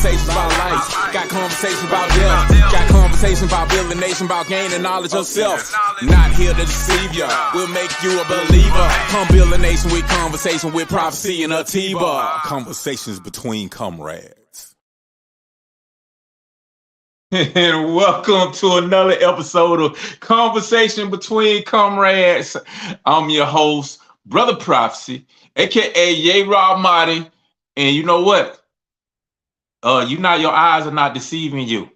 conversations about life, got conversations about death, got conversations about building a nation, about gaining knowledge of self. Not here to deceive ya, we'll make you a believer. Come build a nation with conversation, with prophecy and Atiba. Conversations between comrades. And welcome to another episode of Conversation Between Comrades. I'm your host, Brother Prophecy, aka Ye Rob Marty. And you know what? Your eyes are not deceiving you.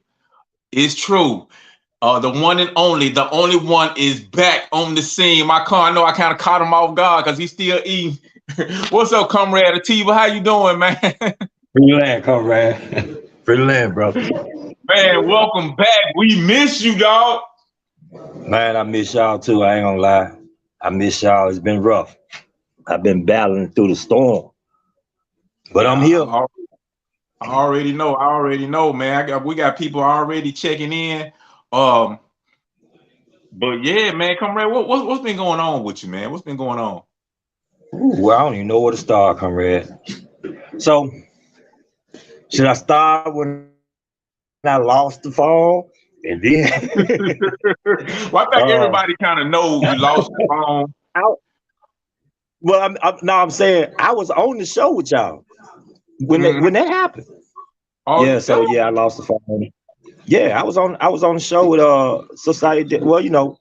It's true. The one and only, the only one is back on the scene. I know I kind of caught him off guard because he's still eating. What's up, Comrade Atiba? How you doing, man? Free land, comrade. Free land, bro. Man, welcome back. We miss you, dog. Man, I miss y'all too. I ain't gonna lie. I miss y'all. It's been rough. I've been battling through the storm. But I'm here. I already know, man. We got people already checking in. But yeah, man, comrade, what's been going on with you, man? What's been going on? Well, I don't even know where to start, comrade. So, should I start when I lost the phone? And then well, I think everybody kind of knows you lost the phone. I'm saying I was on the show with y'all when that happened. Oh, yeah, so yeah, I lost the phone. Yeah, I was on the show with Society. Well, you know,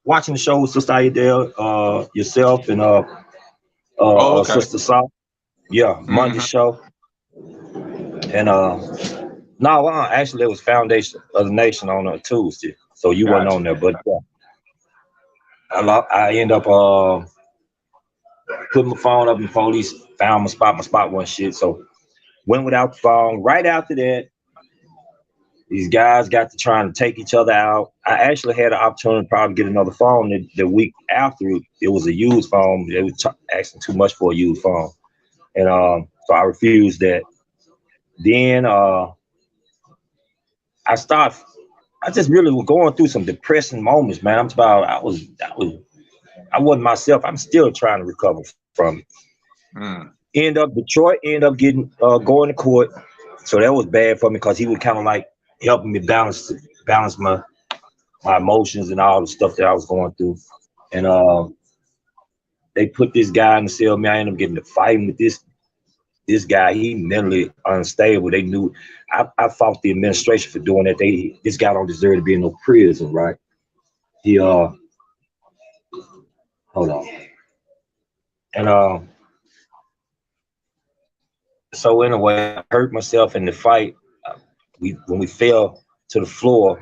watching the show with Society Dale, yourself and okay. Sister Sal. Yeah, Monday show. And actually it was Foundation of the Nation on a Tuesday. So you weren't on there, but I end up putting my phone up and police found my spot wasn't shit. So went without the phone. Right after that, these guys got to trying to take each other out. I actually had an opportunity to probably get another phone the week after. It was a used phone. They were asking too much for a used phone. And so I refused that. Then I just really was going through some depressing moments, man. I wasn't myself. I'm still trying to recover from it. Detroit ended up getting going to court. So that was bad for me because he was kind of like helping me balance my emotions and all the stuff that I was going through. And they put this guy in the cell. Man, I ended up getting to fighting with this guy. He mentally unstable. They knew I fought the administration for doing that. This guy don't deserve to be in no prison, right? He hold on. And so anyway, I hurt myself in the fight. When we fell to the floor,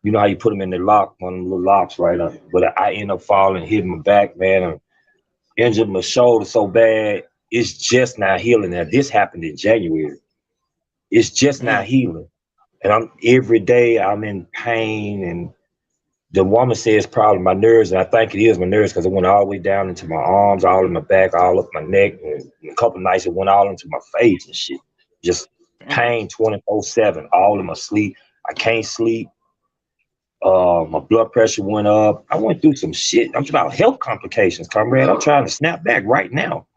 you know how you put them in the lock, one of the little locks, right? But I ended up falling, hitting my back, man, and injured my shoulder so bad. It's just not healing. Now, this happened in January. It's just not healing. And every day I'm in pain. And the woman says probably my nerves. And I think it is my nerves because it went all the way down into my arms, all in my back, all up my neck. And a couple of nights it went all into my face and shit. Just pain 24/7, all in my sleep. I can't sleep. My blood pressure went up. I went through some shit. I'm about health complications, comrade. I'm trying to snap back right now.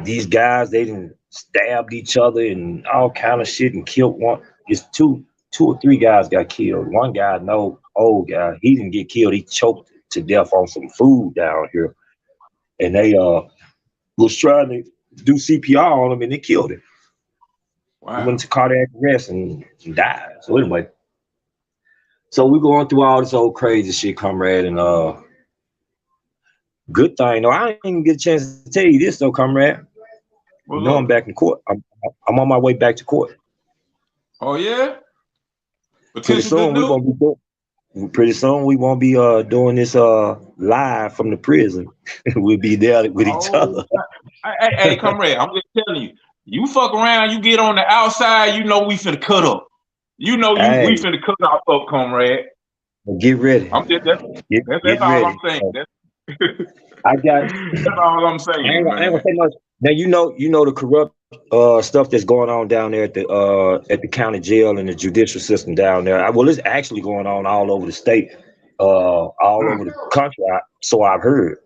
These guys, they didn't stabbed each other and all kind of shit and killed one. It's two or three guys got killed. One guy, old guy, he didn't get killed. He choked to death on some food down here. And they was trying to do CPR on him and they killed him. Wow. He went to cardiac arrest and died. So anyway, so we're going through all this old crazy shit, comrade, and good thing. No, I didn't even get a chance to tell you this though, comrade. You know I'm back in court. I'm on my way back to court. Oh yeah. Pretty soon we won't be doing this live from the prison. We'll be there with each other. Hey, comrade, I'm just telling you. You fuck around, you get on the outside, you know we finna cut up. You know we finna cut up, comrade. Well, get ready. I'm just that's all ready. I'm saying. That's all I'm saying. I ain't gonna say much. Now you know the corrupt stuff that's going on down there at the county jail and the judicial system down there. Well, it's actually going on all over the state, all over the country. So I've heard.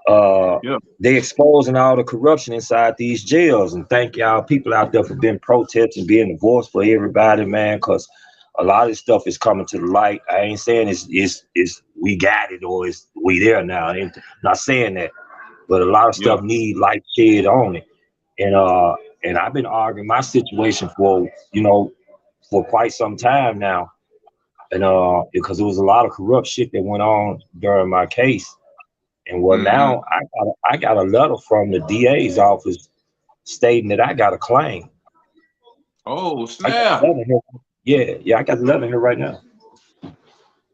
Yeah. They exposing all the corruption inside these jails, and thank y'all people out there for being protesting, being the voice for everybody, man. Because a lot of this stuff is coming to the light. I ain't saying it's we got it or it's we there now. I ain't not saying that, but a lot of Yeah. stuff need light shed on it. And I've been arguing my situation for for quite some time now, and because there was a lot of corrupt shit that went on during my case. And well, Mm-hmm. now I got a letter from the DA's office stating that I got a claim. Oh, I got the snap. letter here. Yeah, I got the letter here right now.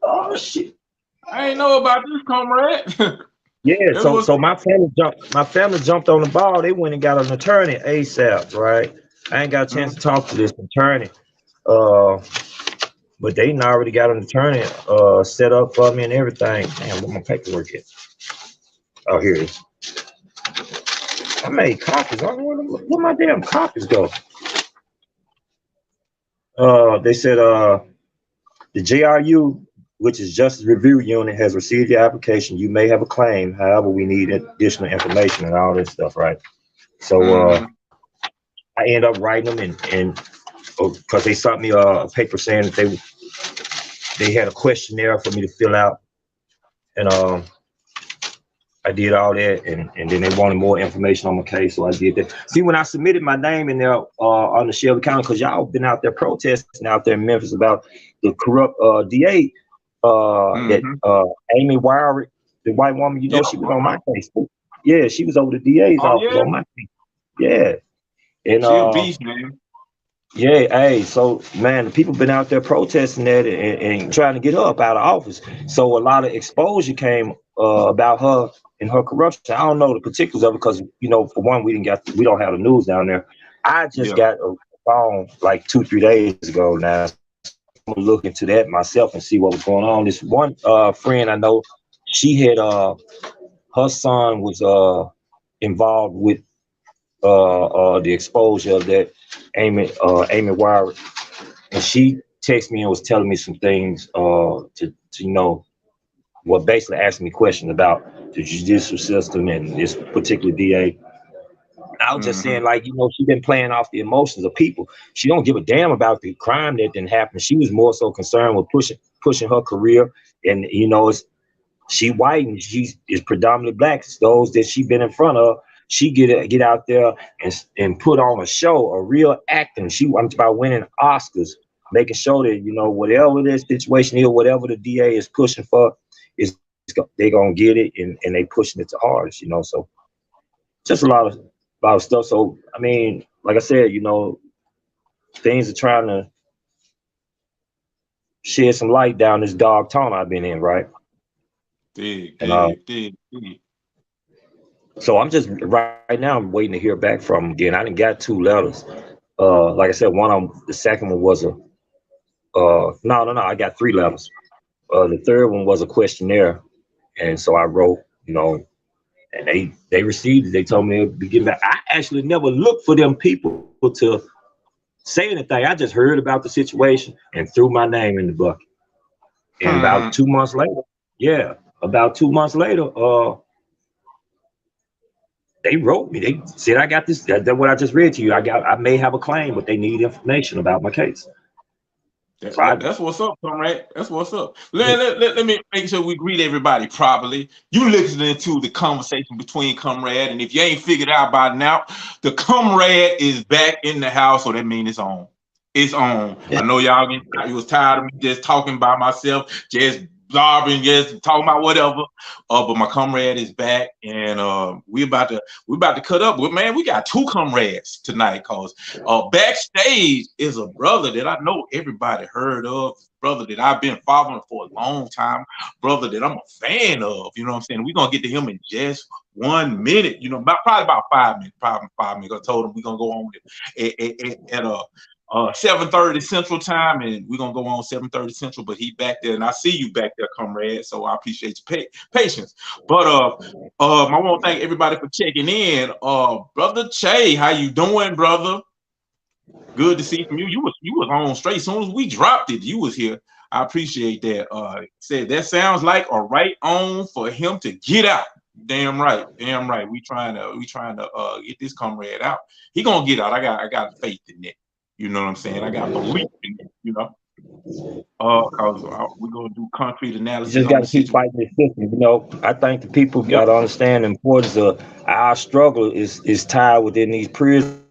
Oh shit. I ain't know about this, comrade. Yeah, That's so what's so my family jumped on the ball. They went and got an attorney ASAP, right? I ain't got a chance to talk to this attorney. Uh, but they done already got an attorney set up for me and everything. Damn, where my paperwork at? Oh, here it is. I made copies. I don't know where my damn copies go. They said the JRU, which is Justice Review Unit, has received your application. You may have a claim. However, we need additional information and all this stuff, right? So mm-hmm. I end up writing them and because they sent me a paper saying that they had a questionnaire for me to fill out, and I did all that, and then they wanted more information on my case, so I did that. See, when I submitted my name in there on the Shelby County, because y'all been out there protesting out there in Memphis about the corrupt DA, that Mm-hmm. Amy Wiry, the white woman, Yeah. she was on my case. Yeah, she was over the DA's Oh, office yeah. on my case. Yeah, and She a beast, man. yeah, hey, so man, the people been out there protesting that and trying to get her up out of office. So a lot of exposure came about her and her corruption. I don't know the particulars of it because for one, we don't have the news down there. I just Yeah. got a phone like 2-3 days ago now. I'm gonna look into that myself and see what was going on. This one friend I know, she had her son was involved with the exposure of that Amy Wiry, and she texted me and was telling me some things to well, basically asking me questions about the judicial system and this particular DA. I was just Mm-hmm. saying, like, she been playing off the emotions of people. She don't give a damn about the crime that didn't happen. She was more so concerned with pushing her career, and she white and she is predominantly black. It's those that she been in front of. She get out there and put on a show, a real acting. I'm about winning Oscars, making sure that whatever this situation is, whatever the DA is pushing for, is they gonna get it, and they pushing it the hardest. So just a lot of stuff. So I mean, like I said, things are trying to shed some light down this dark tunnel I've been in, right? Dig, And dig, dig, dig. so I'm just right now. I'm waiting to hear back from them again. I done got 2 letters. Like I said, the second one was a no. I got 3 letters. The third one was a questionnaire, and so I wrote, and they received it. They told me to be getting back. I actually never looked for them people to say anything. I just heard about the situation and threw my name in the bucket. And Hmm. about 2 months later, yeah, about 2 months later, they wrote me. They said I got this. That's what I just read to you. I may have a claim, but they need information about my case. So That's what's up, comrade. That's what's up. Let me make sure we greet everybody properly. You listening to the conversation between comrade, and if you ain't figured out by now, the comrade is back in the house, so that means it's on. It's on. I know y'all you was tired of me just talking by myself, just blobbing, just talking about whatever. But my comrade is back, and we about to cut up. But man, we got 2 comrades tonight, cause backstage is a brother that I know everybody heard of, brother that I've been following for a long time, brother that I'm a fan of. You know what I'm saying? We're gonna get to him in just 1 minute. Probably about 5 minutes. Probably 5 minutes. I told him we're gonna go on at 7:30 Central Time, and we're gonna go on 7:30 Central. But he back there, and I see you back there, comrade. So I appreciate your patience. But I want to thank everybody for checking in. Brother Che, how you doing, brother? Good to see from you. You was on straight. As soon as we dropped it, you was here. I appreciate that. Said that sounds like a right on for him to get out. Damn right, damn right. We trying to get this comrade out. He gonna get out. I got faith in that. You know what I'm saying? I got belief in it. You know, cause we're gonna do concrete You analysis just on got the to keep situation. fighting the system. You know, I think the people Yep. got to understand the importance of our struggle is tied within these prison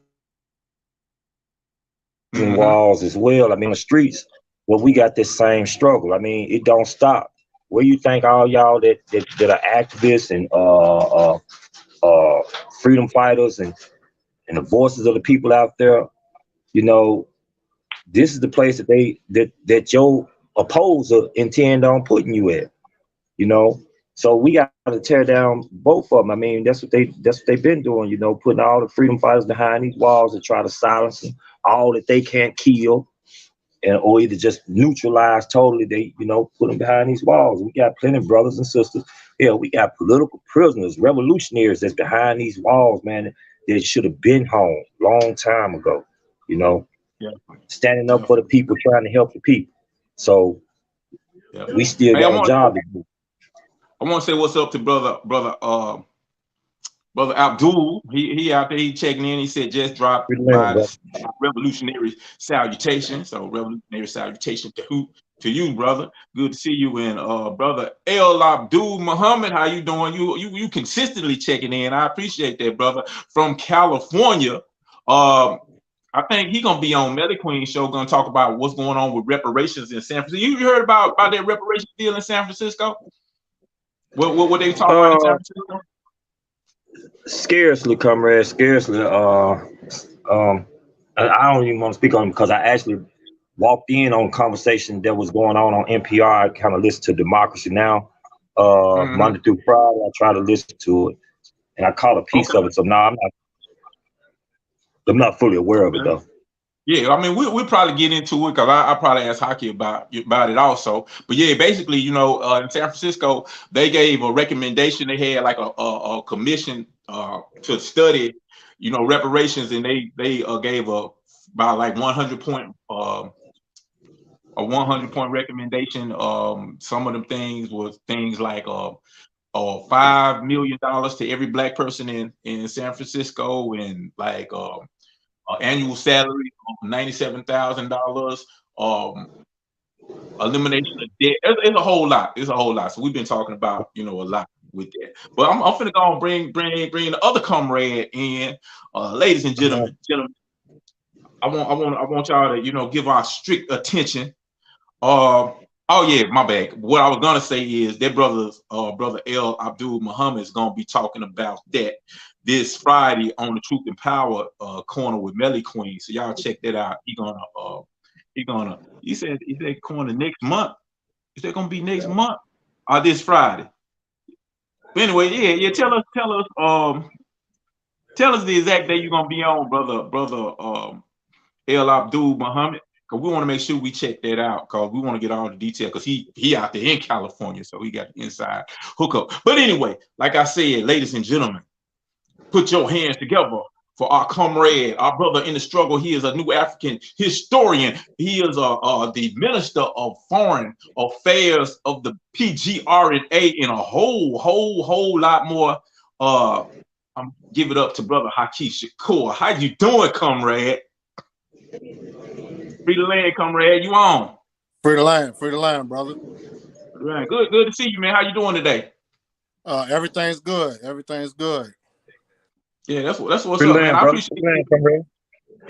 Mm-hmm. walls as well. I mean, the streets, well, we got this same struggle. I mean, it don't stop. Where you think all y'all that are activists and freedom fighters and the voices of the people out there, you know, this is the place that your opposer intend on putting you at. You know, so we got to tear down both of them. I mean, that's what they've been doing. You know, putting all the freedom fighters behind these walls to try to silence them, all that they can't kill, and or either just neutralize totally. They, you know, put them behind these walls. We got plenty of brothers and sisters. Yeah, we got political prisoners, revolutionaries that's behind these walls, man. That should have been home long time ago. You know, Yeah. standing up Yeah. for the people, trying to help the people. So Yeah. we still Hey, got a job to do. I want to say what's up to brother Abdul. He out there. He checking in. He said just dropped Good man, by bro. the revolutionary salutation. So revolutionary salutation to you, brother. Good to see you. And brother El Abdul Muhammad, how you doing? You consistently checking in. I appreciate that, brother, from California. I think he gonna be on Melly Queen show, gonna talk about what's going on with reparations in San Francisco. You heard about that reparations deal in San Francisco? What they talking about in San Uh, Francisco? Scarcely, comrade. Scarcely. Um, I don't even want to speak on it because I actually walked in on a conversation that was going on NPR. I kind of listened to Democracy Now. Mm-hmm. Monday through Friday, I try to listen to it, and I caught a piece Okay. of it. So now I'm not fully aware of it Okay. though. Yeah, I mean, we'll probably get into it because I probably asked Haki about it also. But yeah, basically, you know, in San Francisco, they gave a recommendation. They had like a commission to study, you know, reparations, and they gave about like 100 point a 100 point recommendation. Some of them things was things like $5 million to every black person in San Francisco, and like annual salary of $97,000, elimination of debt. It's a whole lot. It's a whole lot. So we've been talking about, you know, a lot with that. But I'm finna go and bring the other comrade in, ladies and gentlemen. I want y'all to, you know, give our strict attention. Oh yeah, my bad. What I was gonna say is that brother El Abdul Muhammad is gonna be talking about that this Friday on the Truth and Power corner with Melly Queen. So y'all check that out. He said corner next month. Is that gonna be next month or this Friday? But anyway, yeah. Tell us the exact day you're gonna be on, brother El Abdul Muhammad, because we want to make sure we check that out, because we want to get all the detail, because he out there in California, so he got the inside hookup. But anyway, like I said, ladies and gentlemen, put your hands together for our comrade, our brother in the struggle. He is a new African historian. He is the minister of foreign affairs of the PGRNA and a whole lot more. I'm give it up to brother Haki Shakur. How you doing, comrade? Free the land, comrade. You on? Free the land, brother. Right. Good to see you, man. How you doing today? Everything's good. Everything's good. Yeah, that's what's Free up, man. land, I brother. appreciate Free land, comrade.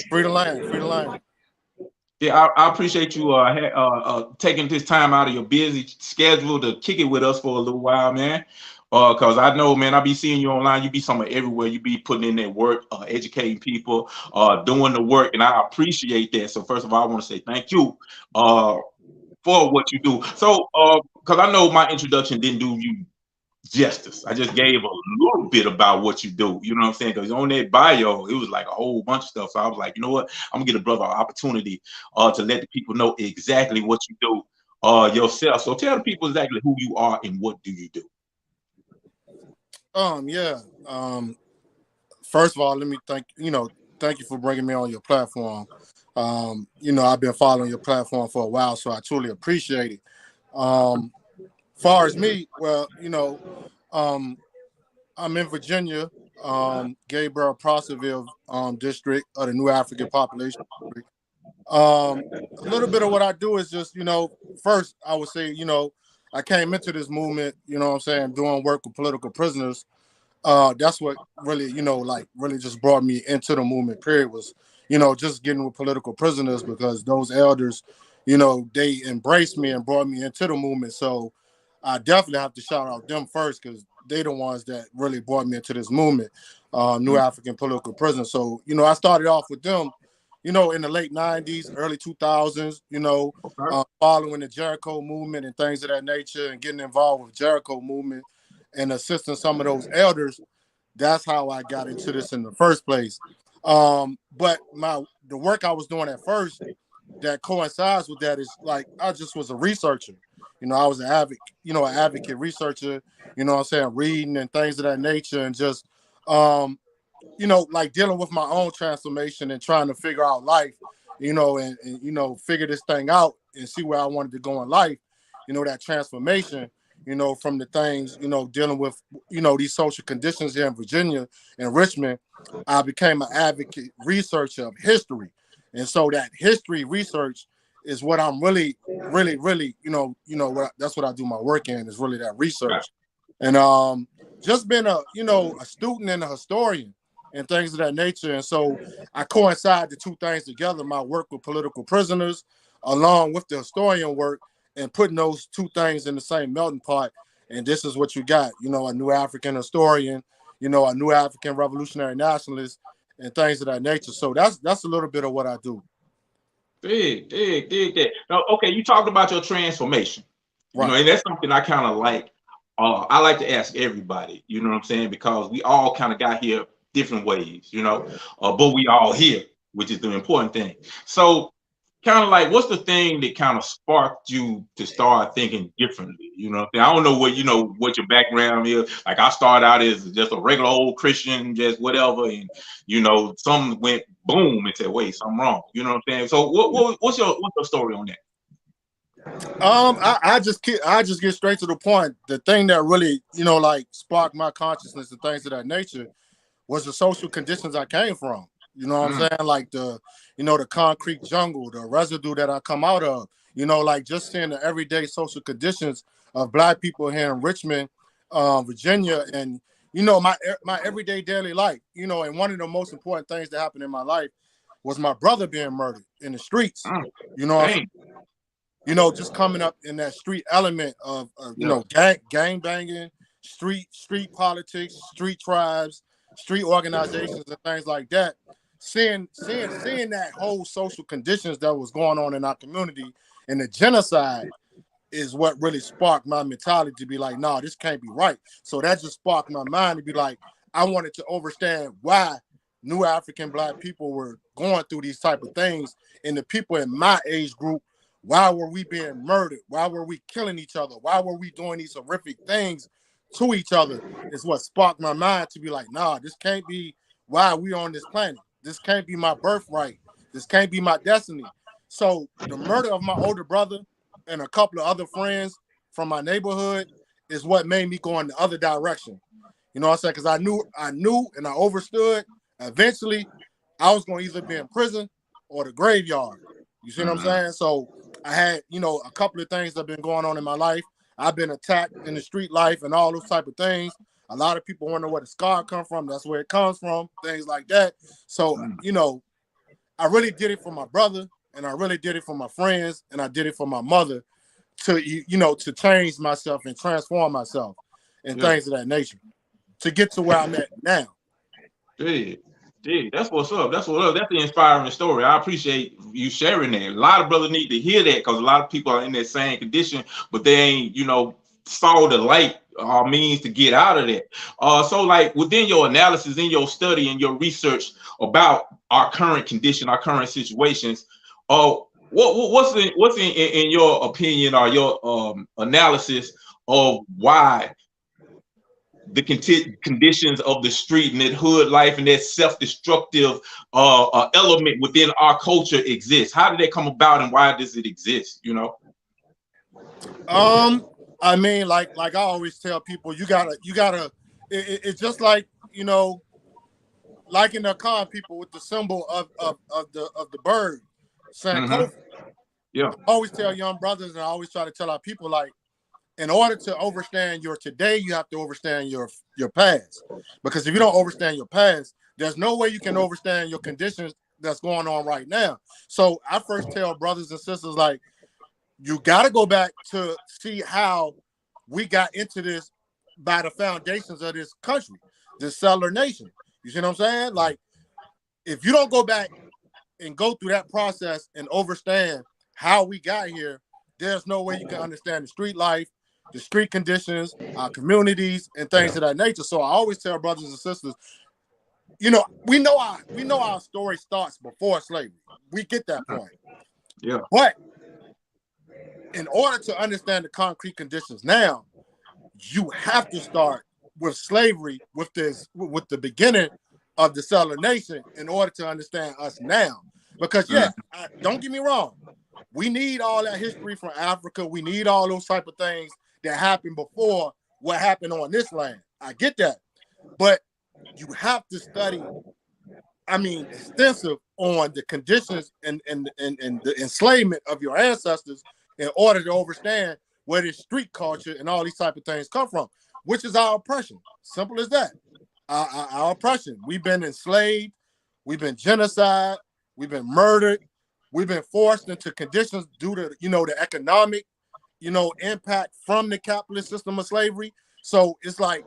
Free the land. Free the land. yeah, I appreciate you taking this time out of your busy schedule to kick it with us for a little while, man. Cause I know, man, I be seeing you online. You be somewhere everywhere. You be putting in that work, educating people, doing the work, and I appreciate that. So first of all, I want to say thank you for what you do. So, because I know my introduction didn't do you justice. I just gave a little bit about what you do. You know what I'm saying? Because on that bio, it was like a whole bunch of stuff. So I was like, you know what? I'm gonna get a brother an opportunity to let the people know exactly what you do yourself. So tell the people exactly who you are and what do you do. Yeah. First of all, let me thank you for bringing me on your platform. I've been following your platform for a while, so I truly appreciate it. Far as me, well, I'm in Virginia, Gabriel Prosserville district of the New African Population District. A little bit of what I do is just, first I would say, I came into this movement, what I'm saying, doing work with political prisoners. That's what really, really just brought me into the movement, period, was, just getting with political prisoners, because those elders, they embraced me and brought me into the movement. So I definitely have to shout out them first, because they the ones that really brought me into this movement, New African political prisoners. So, I started off with them, in the late 90s, early 2000s, following the Jericho movement and things of that nature, and getting involved with Jericho movement and assisting some of those elders. That's how I got into this in the first place. But the work I was doing at first that coincides with that is like I just was a researcher. I was an advocate researcher, what I'm saying, reading and things of that nature, and just like dealing with my own transformation and trying to figure out life, and figure this thing out and see where I wanted to go in life, that transformation, from the things, dealing with, these social conditions here in Virginia and Richmond. I became an advocate researcher of history. And so that history research is what I'm really, that's what I do my work in, is really that research. And just been a student and a historian and things of that nature. And so I coincide the two things together, my work with political prisoners along with the historian work, and putting those two things in the same melting pot. And this is what you got, a new African historian, a new African revolutionary nationalist, and things of that nature. So that's a little bit of what I do. Dig that. Now, okay, you talked about your transformation, right? And that's something I kind of like. I like to ask everybody, you know what I'm saying, because we all kind of got here different ways, but we all here, which is the important thing. So, kind of like, what's the thing that kind of sparked you to start thinking differently? I don't know what your background is. Like, I started out as just a regular old Christian, just whatever, and something went boom and said, wait, something wrong. You know what I'm saying? So, what's your story on that? I just get straight to the point. The thing that really, sparked my consciousness and things of that nature was the social conditions I came from. You know what I'm saying? Like the concrete jungle, the residue that I come out of, like just seeing the everyday social conditions of Black people here in Richmond, Virginia, and, my everyday daily life, and one of the most important things that happened in my life was my brother being murdered in the streets. Just coming up in that street element of gang banging, street politics, street tribes, street organizations, and things like that. Seeing that whole social conditions that was going on in our community, and the genocide is what really sparked my mentality to be like, nah, this can't be right. So that just sparked my mind to be like, I wanted to understand why new African Black people were going through these type of things, and the people in my age group, why were we being murdered? Why were we killing each other? Why were we doing these horrific things to each other? Is what sparked my mind to be like, nah, this can't be why we on this planet. This can't be my birthright. This can't be my destiny. So the murder of my older brother and a couple of other friends from my neighborhood is what made me go in the other direction. You know what I'm saying? Because I knew and I understood eventually I was going to either be in prison or the graveyard. You see what I'm saying? So I had, a couple of things that have been going on in my life. I've been attacked in the street life and all those type of things. A lot of people wonder where the scar come from. That's where it comes from, things like that. So, I really did it for my brother, and I really did it for my friends, and I did it for my mother to, to change myself and transform myself and things of that nature to get to where I'm at now. That's what's up. That's the inspiring story. I appreciate you sharing that. A lot of brothers need to hear that, because a lot of people are in that same condition, but they ain't, saw the light or means to get out of that. So like within your analysis, in your study and your research about our current condition, our current situations, what's in your opinion or your analysis of why the conditions of the street and that hood life and that self-destructive element within our culture exists? How did that come about, and why does it exist? I mean, like I always tell people, you gotta it's just like, you know, like in the con people with the symbol of the bird, Sankofa. Yeah. I always tell young brothers, and I always try to tell our people, like, in order to understand your today, you have to understand your past. Because if you don't understand your past, there's no way you can understand your conditions that's going on right now. So I first tell brothers and sisters, like, you got to go back to see how we got into this by the foundations of this country, this settler nation. You see what I'm saying? Like, if you don't go back and go through that process and understand how we got here, there's no way you can understand the street life, the street conditions, our communities, and things of that nature. So I always tell brothers and sisters, you know, we know our story starts before slavery. We get that point. Yeah. But in order to understand the concrete conditions now, you have to start with slavery, with the beginning of the settler nation, in order to understand us now. Because don't get me wrong, we need all that history from Africa. We need all those type of things that happened before what happened on this land. I get that, but you have to study, I mean, extensive on the conditions and the enslavement of your ancestors in order to understand where this street culture and all these type of things come from, which is our oppression. Simple as that. Our oppression. We've been enslaved. We've been genocide. We've been murdered. We've been forced into conditions due to, you know, the economic, you know, impact from the capitalist system of slavery. So it's like,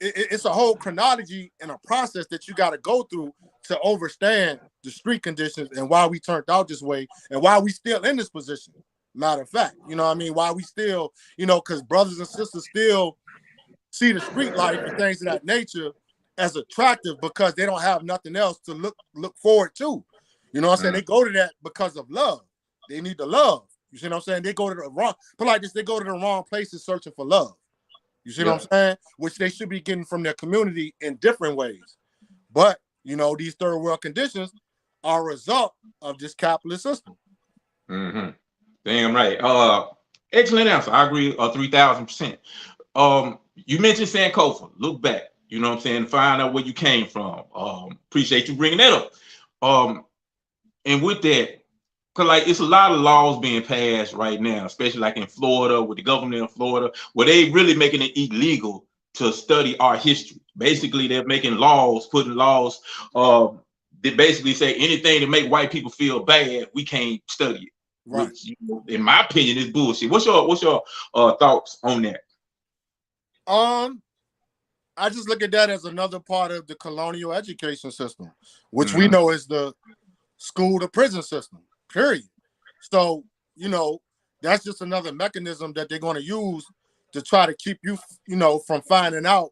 it's a whole chronology and a process that you got to go through to understand the street conditions and why we turned out this way and why we still in this position. Matter of fact, you know what I mean? Why we still, you know, because brothers and sisters still see the street life and things of that nature as attractive because they don't have nothing else to look forward to. You know what I'm saying? They go to that because of love. They need the love. You see what I'm saying? They go to the wrong, put like this, they go to the wrong places searching for love. You see what I'm saying? Which they should be getting from their community in different ways. But, you know, these third world conditions are a result of this capitalist system. Damn right. Excellent answer. I agree 3,000%. You mentioned Sankofa. Look back. You know what I'm saying? Find out where you came from. Appreciate you bringing that up. And with that, because like it's a lot of laws being passed right now, especially like in Florida with the government of Florida, where they really making it illegal to study our history. Basically, they're making laws, putting laws that basically say anything to make white people feel bad, we can't study it. Right. Which, you know, in my opinion, is bullshit. What's your thoughts on that? I just look at that as another part of the colonial education system, which we know is the school to prison system. Period. So, you know, that's just another mechanism that they're going to use to try to keep you, you know, from finding out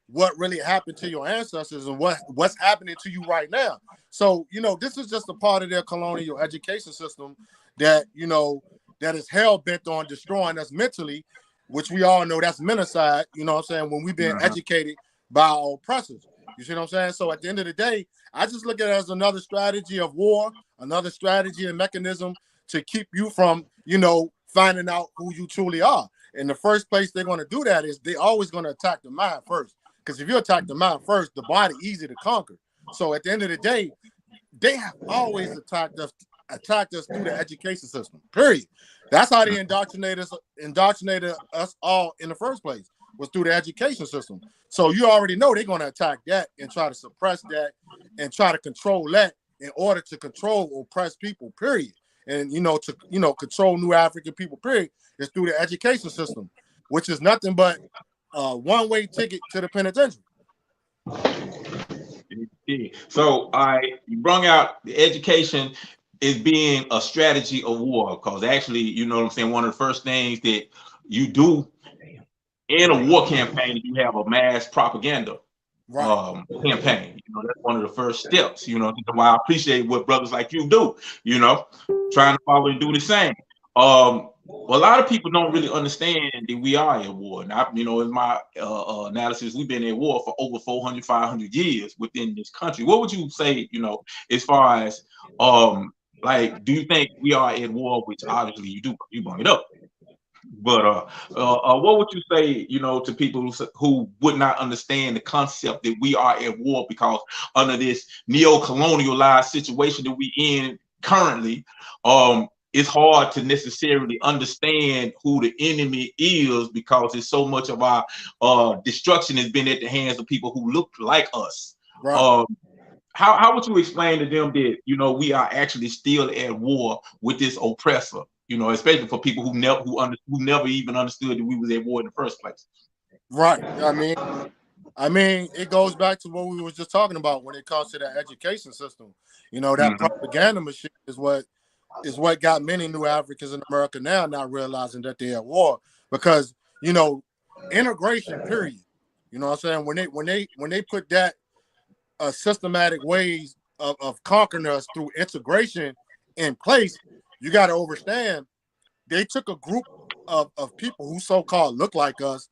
what really happened to your ancestors and what's happening to you right now. So, you know, this is just a part of their colonial education system that, you know, that is hell bent on destroying us mentally, which we all know that's menticide, you know what I'm saying, when we've been educated by our oppressors. You see what I'm saying? So at the end of the day, I just look at it as another strategy of war, another strategy and mechanism to keep you from, you know, finding out who you truly are. In the first place they're going to do that is they're always going to attack the mind first. Because if you attack the mind first, the body easy to conquer. So at the end of the day, they have always attacked us through the education system. Period. That's how they indoctrinated us all in the first place, was through the education system. So you already know they're going to attack that and try to suppress that and try to control that in order to control oppressed people, period. And, you know, to, you know, control new African people, period, is through the education system, which is nothing but a one-way ticket to the penitentiary. So you brought out the education is being a strategy of war, because actually, you know what I'm saying, one of the first things that you do in a war campaign, you have a mass propaganda campaign. You know, that's one of the first steps. You know, why I appreciate what brothers like you do. You know, trying to follow and do the same. A lot of people don't really understand that we are at war. And you know, in my analysis, we've been at war for over 400, 500 years within this country. What would you say, you know, as far as, like, do you think we are at war, which obviously you do, you bring it up? But what would you say, to people who would not understand the concept that we are at war because under this neo-colonialized situation that we in currently, it's hard to necessarily understand who the enemy is because it's so much of our destruction has been at the hands of people who look like us. Right. How would you explain to them that we are actually still at war with this oppressor? Especially for people who never even understood that we was at war in the first place. Right. I mean, it goes back to what we was just talking about when it comes to that education system. That propaganda machine is what got many new Africans in America now not realizing that they're at war because integration. Period. You know what I'm saying? When they put that systematic ways of conquering us through integration in place, you got to understand they took a group of people who so-called look like us,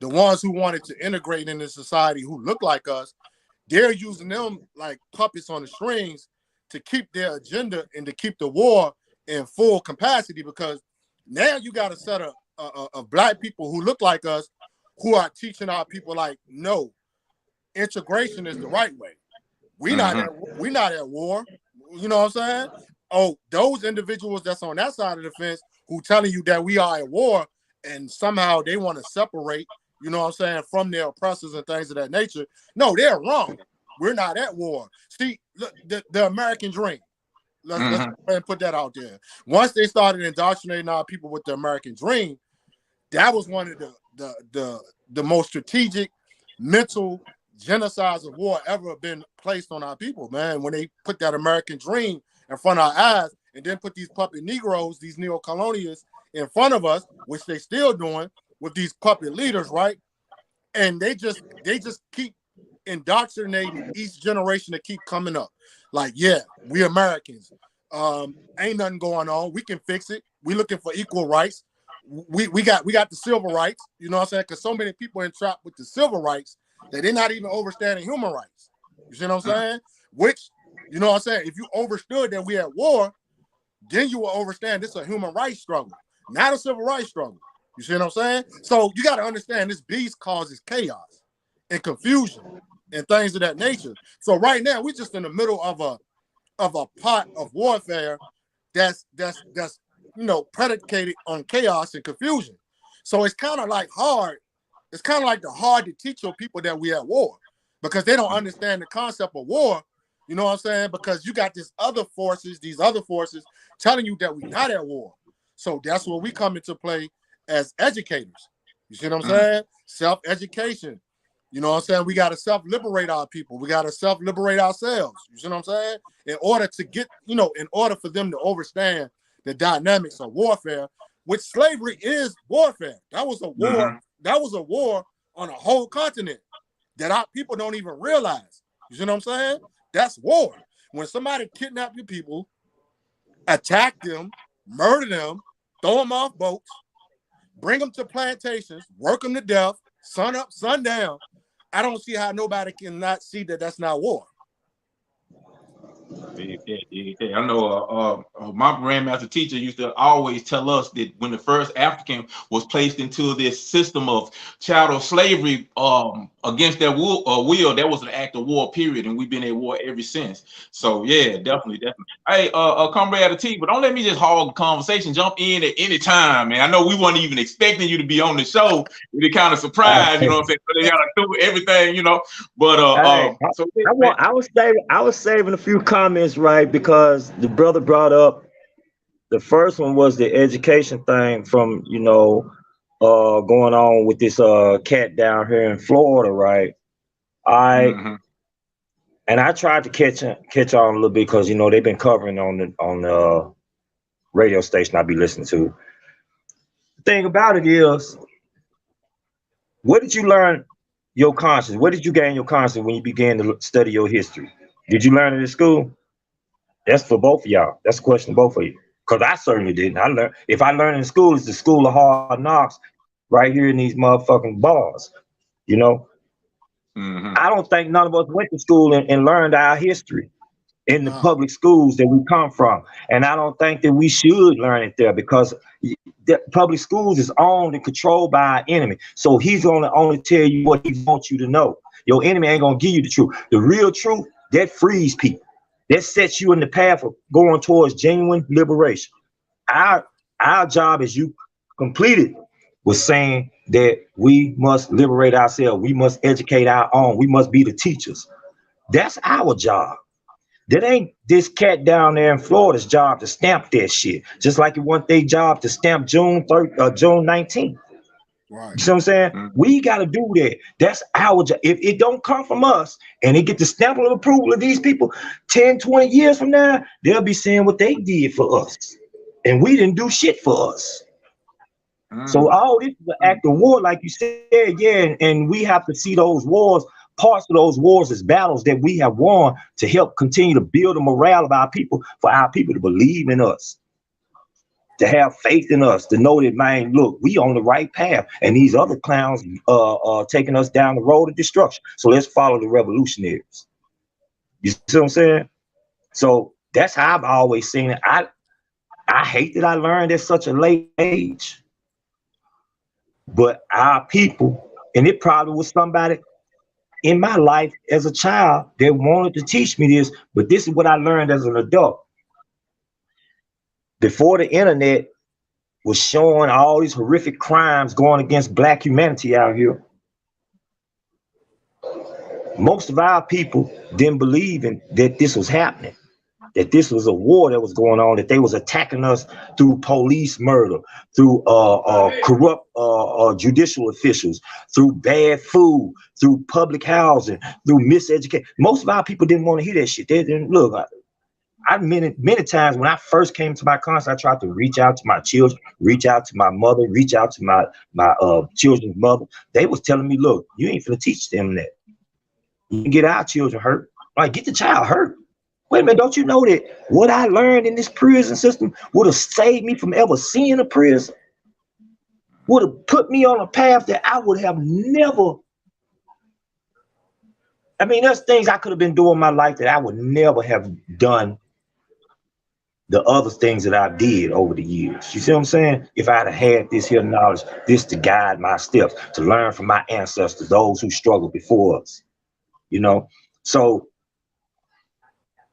the ones who wanted to integrate into society who look like us. They're using them like puppets on the strings to keep their agenda and to keep the war in full capacity, because now you got a set of black people who look like us who are teaching our people like, no, integration is the right way. We're not at war. You know what I'm saying? Oh, those individuals that's on that side of the fence who telling you that we are at war and somehow they want to separate, you know what I'm saying, from their oppressors and things of that nature. No, they're wrong. We're not at war. See, look, the American dream. Let's go ahead and put that out there. Once they started indoctrinating our people with the American dream, that was one of the most strategic mental genocides of war ever been placed on our people, man. When they put that American dream in front of our eyes and then put these puppet Negroes, these neo-colonialists in front of us, which they still doing with these puppet leaders, right? And they just keep indoctrinating each generation to keep coming up. Like, yeah, we Americans. Ain't nothing going on. We can fix it. We looking for equal rights. We got the civil rights, you know what I'm saying? Because so many people entrapped with the civil rights that they're not even understanding human rights. You see what I'm saying? Which, you know what I'm saying? If you understood that we at war, then you will understand this is a human rights struggle, not a civil rights struggle. You see what I'm saying? So you got to understand this beast causes chaos and confusion and things of that nature. So right now we're just in the middle of a pot of warfare that's predicated on chaos and confusion. So it's kind of like hard. It's kind of like hard to teach your people that we at war because they don't understand the concept of war. You know what I'm saying? Because you got these other forces telling you that we're not at war. So that's where we come into play as educators. You see what I'm saying? Self-education. You know what I'm saying? We got to self-liberate our people. We got to self-liberate ourselves. You see what I'm saying? In order for them to understand the dynamics of warfare, which slavery is warfare. That was a war. That was a war on a whole continent that our people don't even realize. You see what I'm saying? That's war. When somebody kidnap your people, attack them, murder them, throw them off boats, bring them to plantations, work them to death, sun up, sun down, I don't see how nobody can not see that that's not war. Yeah. I know my grandmaster teacher used to always tell us that when the first African was placed into this system of chattel slavery against their will, that was an act of war, period, and we've been at war ever since. So yeah, definitely. Hey, Comrade T, but don't let me just hog the conversation. Jump in at any time, man. I know we weren't even expecting you to be on the show. We're kind of surprised, you know what I'm saying? So they gotta do everything, But so I was saving a few comments, right? Because the brother brought up the first one was the education thing from going on with this cat down here in Florida, right? And I tried to catch on a little bit because they've been covering on the radio station I be listening to. The thing about it is, where did you learn your conscience? Where did you gain your conscience when you began to study your history? Did you learn it in school? That's for both of y'all. That's a question to both of you. Because I certainly didn't. If I learned in school, it's the school of hard knocks right here in these motherfucking bars. I don't think none of us went to school and learned our history. in the public schools that we come from. And I don't think that we should learn it there, because the public schools is owned and controlled by our enemy. So he's gonna only tell you what he wants you to know. Your enemy ain't gonna give you the truth. The real truth, that frees people. That sets you in the path of going towards genuine liberation. Our job, as you completed, was saying that we must liberate ourselves. We must educate our own. We must be the teachers. That's our job. That ain't this cat down there in Florida's job to stamp that shit. Just like it wasn't their job to stamp June 19th. Right. You see what I'm saying? We got to do that. That's our job. If it don't come from us and it get the stamp of approval of these people, 10, 20 years from now, they'll be saying what they did for us. And we didn't do shit for us. So all this is an act of war, like you said, yeah, and we have to see those wars, parts of those wars as battles that we have won to help continue to build the morale of our people, for our people to believe in us, to have faith in us, to know that, man, look, we on the right path, and these other clowns are taking us down the road of destruction. So let's follow the revolutionaries. You see what I'm saying? So that's how I've always seen it. I hate that I learned at such a late age. But our people, and it probably was somebody in my life as a child that wanted to teach me this, but this is what I learned as an adult. Before the internet was showing all these horrific crimes going against Black humanity out here, most of our people didn't believe in that this was happening, that this was a war that was going on, that they was attacking us through police murder, through corrupt judicial officials, through bad food, through public housing, through miseducation. Most of our people didn't want to hear that shit. They didn't look. I many times when I first came to my concert, I tried to reach out to my children, reach out to my mother, reach out to my children's mother. They was telling me, look, you ain't finna teach them that. You can get our children hurt. Like, get the child hurt. Wait a minute, don't you know that what I learned in this prison system would have saved me from ever seeing a prison? Would have put me on a path that I would have never. I mean, there's things I could have been doing in my life that I would never have done the other things that I did over the years. You see what I'm saying? If I'd have had this here knowledge, this to guide my steps, to learn from my ancestors, those who struggled before us, you know? So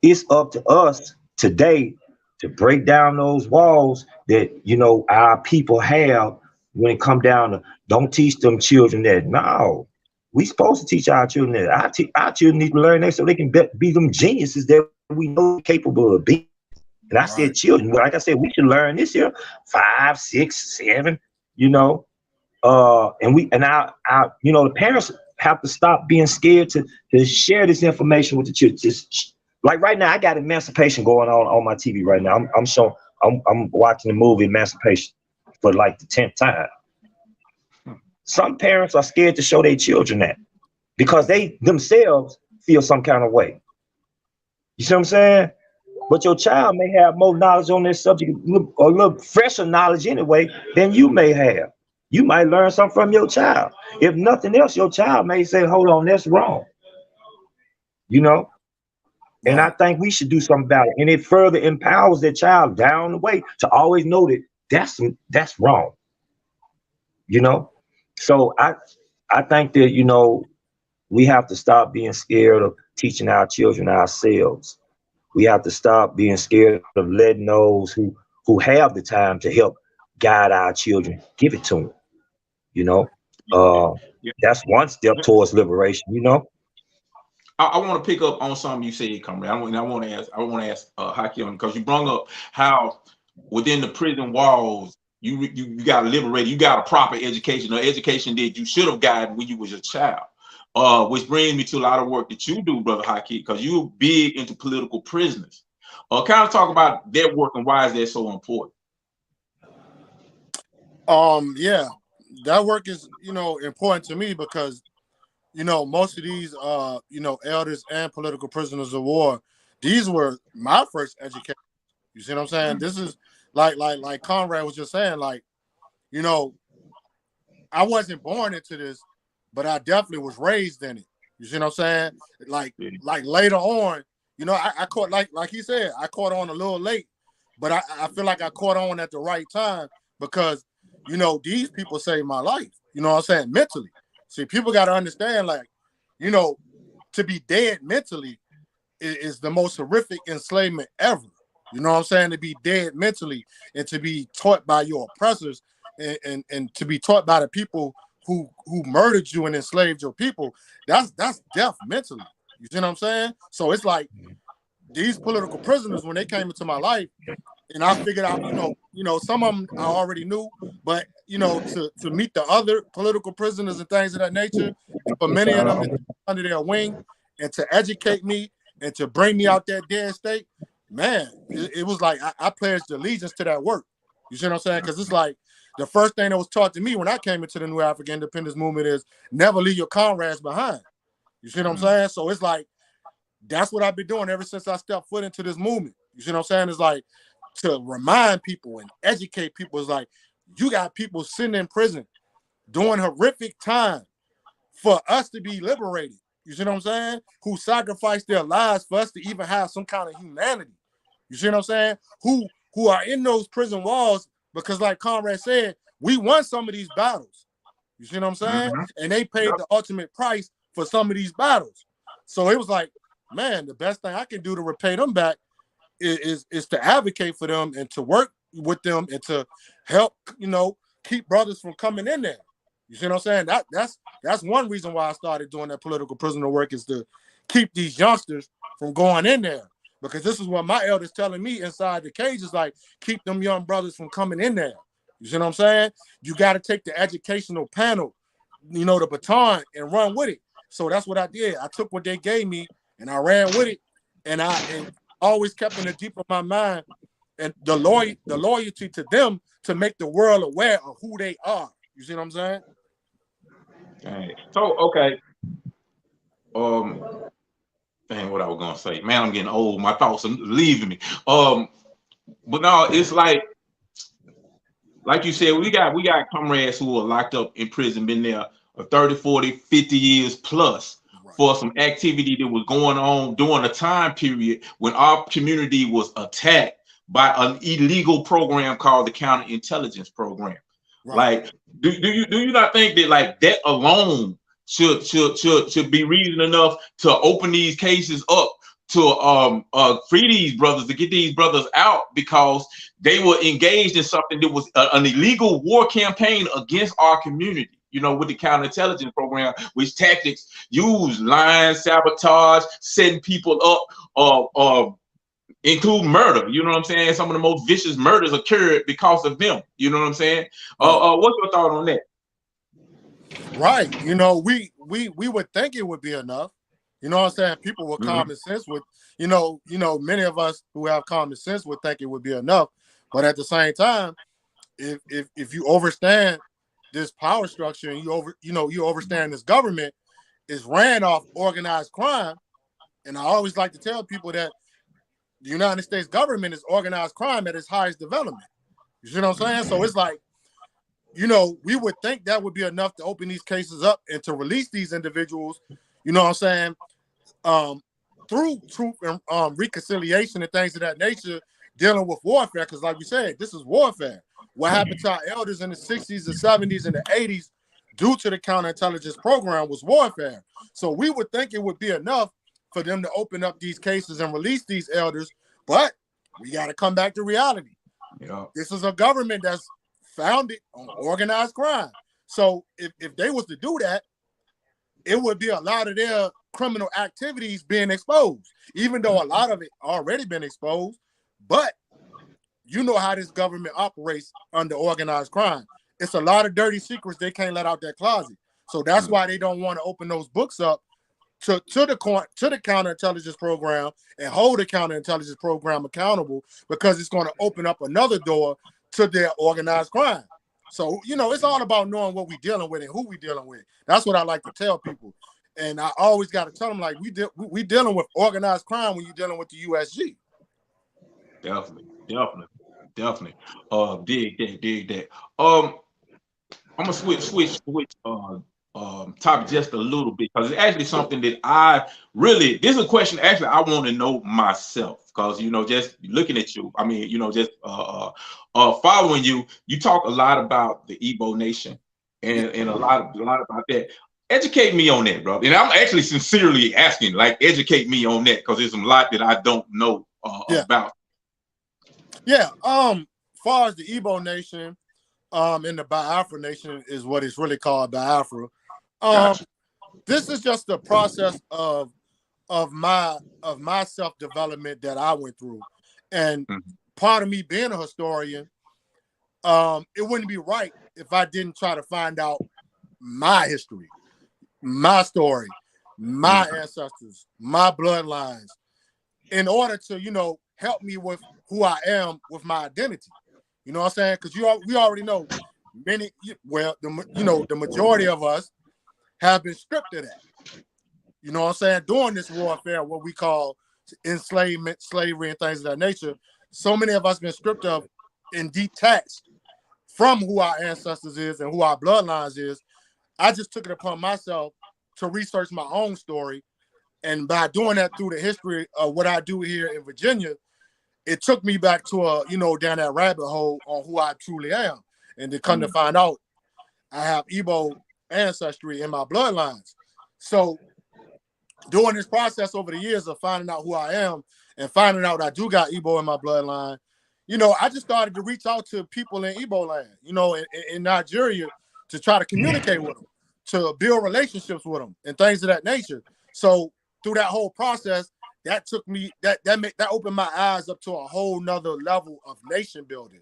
it's up to us today to break down those walls that, you know, our people have when it come down to, don't teach them children that. No, we supposed to teach our children that. Our children need to learn that so they can be them geniuses that we know are capable of being. And I said children, like I said, we should learn this year, 5, 6, 7, you know, and our you know, the parents have to stop being scared to share this information with the children. Just, like right now, I got Emancipation going on my TV right now. I'm watching the movie Emancipation for like the 10th time. Some parents are scared to show their children that because they themselves feel some kind of way. You see what I'm saying? But your child may have more knowledge on this subject, or a little fresher knowledge anyway, than you may have. You might learn something from your child. If nothing else, your child may say, hold on, that's wrong. You know? And I think we should do something about it. And it further empowers that child down the way to always know that that's wrong. You know? So I think that, you know, we have to stop being scared of teaching our children ourselves. We have to stop being scared of letting those who have the time to help guide our children, give it to them. You know, that's one step towards liberation. You know. I want to pick up on something you said, Comrade. I want to ask Haki on, because you brought up how within the prison walls you got liberated. You got a proper education, or education that you should have gotten when you was a child. Which brings me to a lot of work that you do, Brother Haki, because you're big into political prisoners. Kind of talk about their work and why is that so important? Yeah, that work is, you know, important to me because, you know, most of these, you know, elders and political prisoners of war, these were my first education. You see what I'm saying? This is like Conrad was just saying, like, you know, I wasn't born into this, but I definitely was raised in it. You see what I'm saying? Like later on, you know, I caught like he said, I caught on a little late, but I feel like I caught on at the right time because, you know, these people saved my life. You know what I'm saying? Mentally. See, people got to understand, like, you know, to be dead mentally is the most horrific enslavement ever. You know what I'm saying? To be dead mentally and to be taught by your oppressors and to be taught by the people who murdered you and enslaved your people, that's death mentally. You see what I'm saying? So it's like these political prisoners, when they came into my life, and I figured out, you know, some of them I already knew, but you know, to meet the other political prisoners and things of that nature, and for many of them to be under their wing and to educate me and to bring me out that dead state, man, it was like I pledged allegiance to that work. You see what I'm saying? Because it's like the first thing that was taught to me when I came into the New African Independence Movement is never leave your comrades behind. You see what I'm saying? So it's like that's what I've been doing ever since I stepped foot into this movement. You see what I'm saying? It's like to remind people and educate people. Is like you got people sitting in prison doing horrific time for us to be liberated. You see what I'm saying? Who sacrificed their lives for us to even have some kind of humanity. You see what I'm saying? Who are in those prison walls because, like Conrad said, we won some of these battles. You see what I'm saying? And they paid the ultimate price for some of these battles. So it was like, man, the best thing I can do to repay them back is to advocate for them and to work with them and to help, you know, keep brothers from coming in there. You see what I'm saying? That's one reason why I started doing that political prisoner work, is to keep these youngsters from going in there. Because this is what my elders telling me inside the cage is like, keep them young brothers from coming in there. You see what I'm saying? You got to take the educational panel, you know, the baton and run with it. So that's what I did. I took what they gave me and I ran with it. And I always kept in the deep of my mind and the loyalty to them to make the world aware of who they are. You see what I'm saying? Right. So okay. Dang, what I was gonna say. Man, I'm getting old. My thoughts are leaving me. But no, it's like you said, we got comrades who are locked up in prison, been there 30, 40, 50 years plus for some activity that was going on during a time period when our community was attacked by an illegal program called the Counterintelligence Program. Right. Like, do you not think that like that alone should be reason enough to open these cases up to free these brothers, to get these brothers out, because they were engaged in something that was an illegal war campaign against our community, you know, with the counterintelligence program, which tactics use lying, sabotage, setting people up, include murder. You know what I'm saying? Some of the most vicious murders occurred because of them. You know what I'm saying? What's your thought on that? Right. You know, we would think it would be enough. You know what I'm saying? People with common sense would, you know, many of us who have common sense would think it would be enough. But at the same time, if you understand this power structure and you understand this government is ran off organized crime, and I always like to tell people that the United States government is organized crime at its highest development. You see what I'm saying? So it's like, you know, we would think that would be enough to open these cases up and to release these individuals, you know what I'm saying, through truth and reconciliation and things of that nature, dealing with warfare. Because like we said, this is warfare. What happened to our elders in the 60s, the 70s, and the 80s due to the counterintelligence program was warfare. So we would think it would be enough for them to open up these cases and release these elders. But we got to come back to reality. Yeah. This is a government that's founded on organized crime. So if they was to do that, it would be a lot of their criminal activities being exposed, even though a lot of it already been exposed. But you know how this government operates under organized crime. It's a lot of dirty secrets they can't let out that closet. So that's why they don't want to open those books up to the counterintelligence program and hold the counterintelligence program accountable, because it's going to open up another door to their organized crime. So, you know, it's all about knowing what we're dealing with and who we're dealing with. That's what I like to tell people. And I always got to tell them, like, we dealing with organized crime when you're dealing with the USG. Definitely. Dig that. I'm gonna switch topic just a little bit because it's actually something that this is a question actually I want to know myself because just looking at you, I mean just following you, you talk a lot about the Igbo nation and a lot about that. Educate me on that, bro. And I'm actually sincerely asking, like, educate me on that because there's a lot that I don't know about. Yeah. Far as the Igbo nation, and the Biafra nation is what it's really called, Biafra. Gotcha. This is just the process of my self-development that I went through. And part of me being a historian, it wouldn't be right if I didn't try to find out my history, my story, my ancestors, my bloodlines, in order to, help me with who I am with my identity. You know what I'm saying? Because we already know the majority of us have been stripped of that. You know what I'm saying? During this warfare, what we call enslavement, slavery, and things of that nature, so many of us been stripped of and detached from who our ancestors is and who our bloodlines is. I just took it upon myself to research my own story. And by doing that through the history of what I do here in Virginia, it took me back to down that rabbit hole on who I truly am. And to come to find out, I have Igbo ancestry in my bloodlines. So during this process over the years of finding out who I am and finding out I do got Igbo in my bloodline, I just started to reach out to people in Igbo land, in Nigeria, to try to communicate with them, to build relationships with them and things of that nature. So through that whole process, that took me, that opened my eyes up to a whole nother level of nation building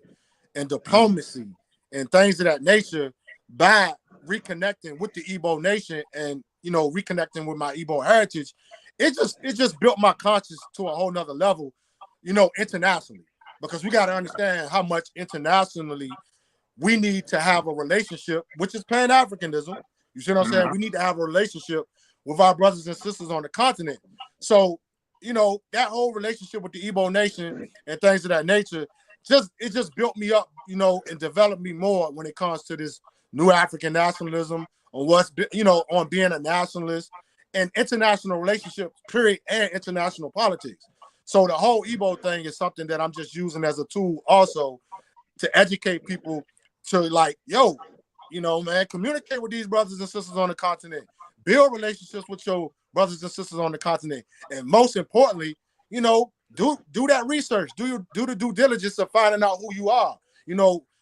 and diplomacy and things of that nature by reconnecting with the Igbo nation and, reconnecting with my Igbo heritage. It just built my conscience to a whole nother level, internationally, because we got to understand how much internationally we need to have a relationship, which is Pan-Africanism. You see what I'm saying? We need to have a relationship with our brothers and sisters on the continent. So, that whole relationship with the Igbo nation and things of that nature, it just built me up, and developed me more when it comes to this new African nationalism, on on being a nationalist and international relationships, period, and international politics. So the whole Igbo thing is something that I'm just using as a tool also to educate people to man, communicate with these brothers and sisters on the continent, build relationships with your brothers and sisters on the continent, and most importantly, do that research, do the due diligence of finding out who you are.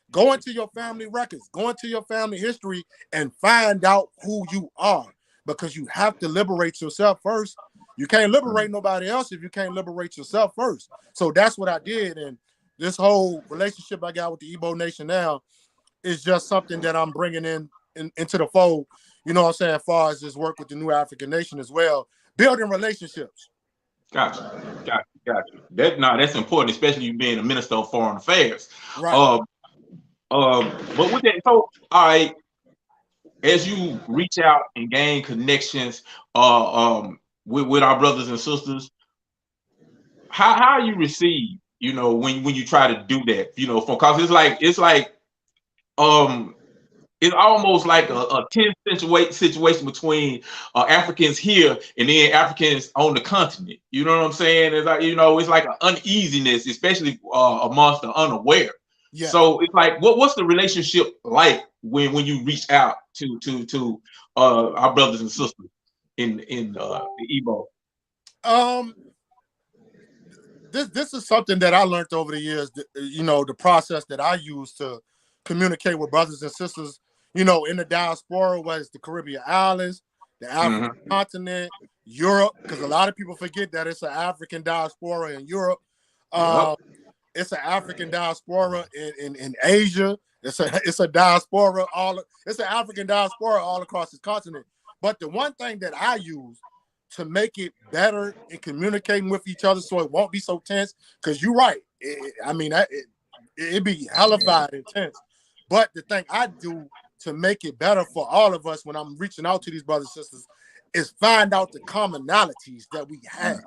Go into your family records, go into your family history, and find out who you are, because you have to liberate yourself first. You can't liberate nobody else if you can't liberate yourself first. So that's what I did, and this whole relationship I got with the Igbo nation now is just something that I'm bringing into the fold. You know what I'm saying? As far as this work with the new African nation as well, building relationships. Gotcha. That's important, especially you being a minister of foreign affairs. Right. But with that, so all right, as you reach out and gain connections, with our brothers and sisters, how you receive, when you try to do that, because it's almost like a tense situation between Africans here and then Africans on the continent. You know what I'm saying? It's like, it's like an uneasiness, especially amongst the unaware. Yeah. So it's like, what's the relationship like when you reach out to our brothers and sisters in the Igbo? This is something that I learned over the years. The process that I use to communicate with brothers and sisters, in the diaspora, whether it's the Caribbean islands, the African continent, Europe, because a lot of people forget that it's an African diaspora in Europe. It's an African diaspora in Asia. It's a diaspora it's an African diaspora all across this continent. But the one thing that I use to make it better in communicating with each other so it won't be so tense, because you're right. It'd be hellified intense. But the thing I do to make it better for all of us when I'm reaching out to these brothers and sisters is find out the commonalities that we have.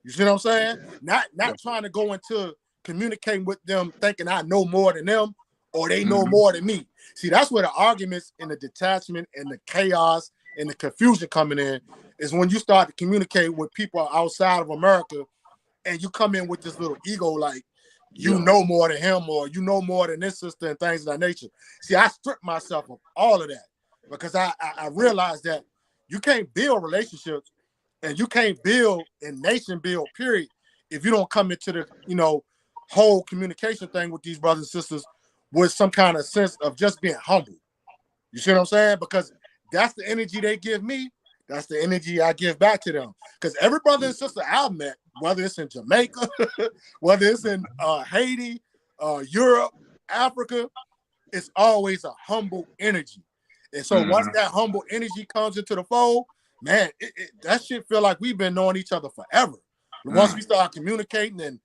You see what I'm saying? Not trying to go into communicating with them thinking I know more than them or they know more than me. See, that's where the arguments and the detachment and the chaos and the confusion coming in is when you start to communicate with people outside of America and you come in with this little ego like you know more than him or you know more than this sister and things of that nature. See, I stripped myself of all of that because I realized that you can't build relationships and you can't build and nation build, period, if you don't come into the, whole communication thing with these brothers and sisters with some kind of sense of just being humble. You see what I'm saying? Because that's the energy they give me. That's the energy I give back to them. Because every brother and sister I've met, whether it's in Jamaica, whether it's in Haiti, Europe, Africa, it's always a humble energy. And so once that humble energy comes into the fold, man, that shit feel like we've been knowing each other forever. Once we start communicating and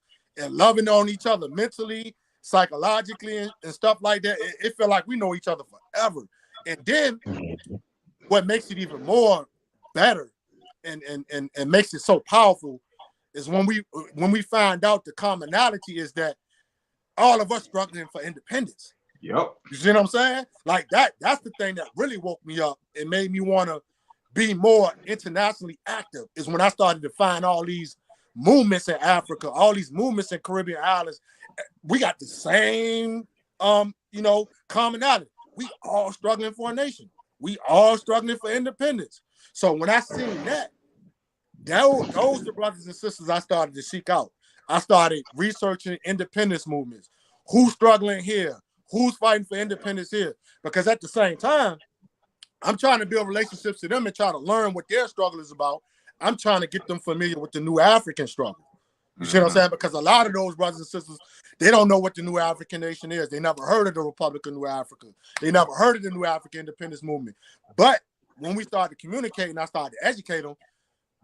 loving on each other mentally, psychologically, and stuff like that, it feel like we know each other forever. And then what makes it even more better and makes it so powerful is when we find out the commonality is that all of us struggling for independence. Yep. You see what I'm saying? Like that's the thing that really woke me up and made me want to be more internationally active is when I started to find all these movements in Africa, all these movements in Caribbean islands. We got the same commonality. We all struggling for a nation. We all struggling for independence. So when I seen that, those the brothers and sisters I started to seek out. I started researching independence movements. Who's struggling here? Who's fighting for independence here? Because at the same time, I'm trying to build relationships with them and try to learn what their struggle is about. I'm trying to get them familiar with the new African struggle. You see what I'm saying? Because a lot of those brothers and sisters, they don't know what the new African nation is. They never heard of the Republic of New Africa. They never heard of the new African independence movement. But when we started communicating, I started to educate them,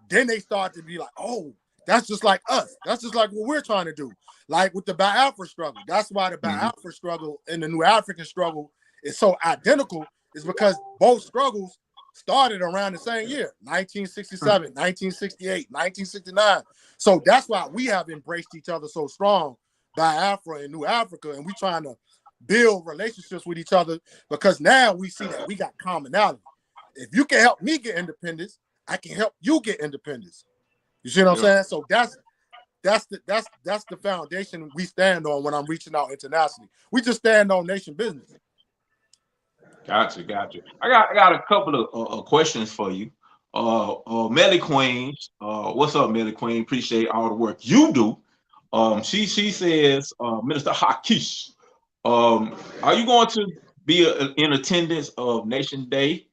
then they start to be like, oh, that's just like us. That's just like what we're trying to do. Like with the Biafra struggle. That's why the Biafra struggle and the new African struggle is so identical, is because both struggles started around the same year, 1967, 1968, 1969. So that's why we have embraced each other so strong, Biafra and New Africa, and we trying to build relationships with each other because now we see that we got commonality. If you can help me get independence, I can help you get independence. You see what I'm saying? So that's the foundation we stand on when I'm reaching out internationally. We just stand on nation business. Gotcha. I got a couple of questions for you. Melly Queen, what's up, Melly Queen? Appreciate all the work you do. She says, Minister Haki, are you going to be in attendance of Nation Day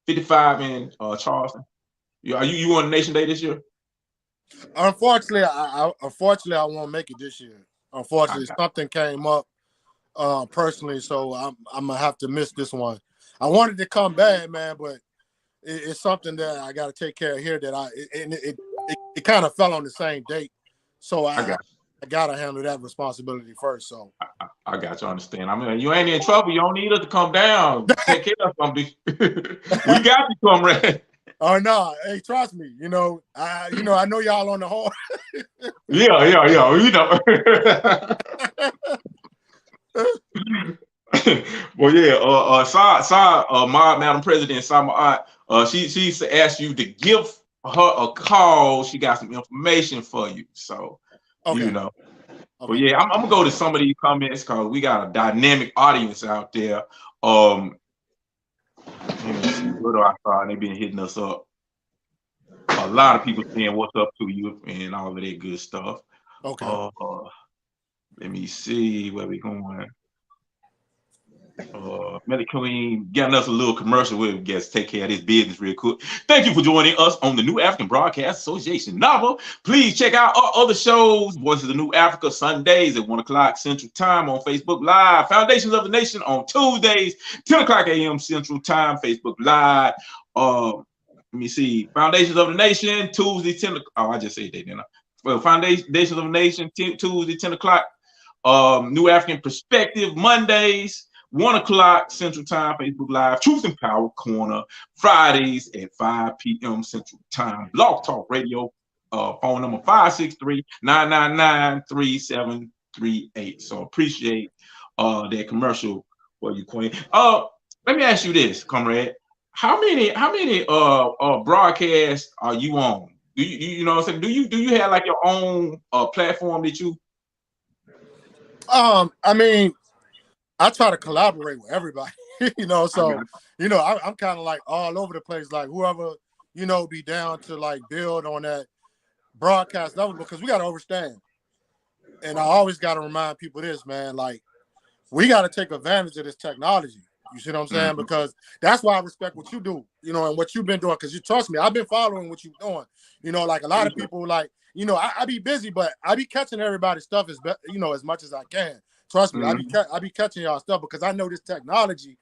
55 in Charleston? Are you on Nation Day this year? Unfortunately, I won't make it this year. Unfortunately, something came up personally, so I'm gonna have to miss this one. I wanted to come back, man, but it's something that I got to take care of here. That it kind of fell on the same date, so I gotta handle that responsibility first. So I got you. Understand? I mean, you ain't in trouble. You don't need us to come down. Take care of something. We got you, Comrade. Oh no! Hey, trust me. I know y'all on the horn. Yeah. Well, yeah. Madam President Sama, she asked you to give her a call. She got some information for you. So, okay. Okay. Well, yeah, I'm gonna go to some of these comments because we got a dynamic audience out there. Let me see, what do I saw? They've been hitting us up. A lot of people saying what's up to you and all of that good stuff. Okay. Let me see where we going. Queen getting us a little commercial. We'll get take care of this business real quick. Thank you for joining us on the New African Broadcast Association novel. Please check out our other shows. Voices of the New Africa Sundays at 1 o'clock Central Time on Facebook Live. Foundations of the Nation on Tuesdays, 10 o'clock a.m. Central Time, Facebook Live. Let me see. Foundations of the Nation, Tuesday, 10 o'clock. Oh, I just said that, didn't I? Well, Foundations of the Nation, Tuesday, 10 o'clock. New African Perspective, Mondays, 1 o'clock Central Time, Facebook Live, Truth and Power Corner, Fridays at 5 p.m. Central Time, Blog Talk Radio, phone number 563-999-3738. So appreciate that commercial for you, Queen. Let me ask you this, comrade. How many broadcasts are you on? Do you know what I'm saying? Do you have like your own platform that you? I mean, I try to collaborate with everybody, so I'm kind of like all over the place. Like whoever, be down to like build on that broadcast level, because we got to understand. And I always got to remind people this, man, like we got to take advantage of this technology. You see what I'm saying? Because that's why I respect what you do, and what you've been doing. Because you trust me, I've been following what you're doing. Like a lot of people, like, I be busy, but I be catching everybody's stuff as much as I can. Trust me, I be catching y'all stuff because I know this technology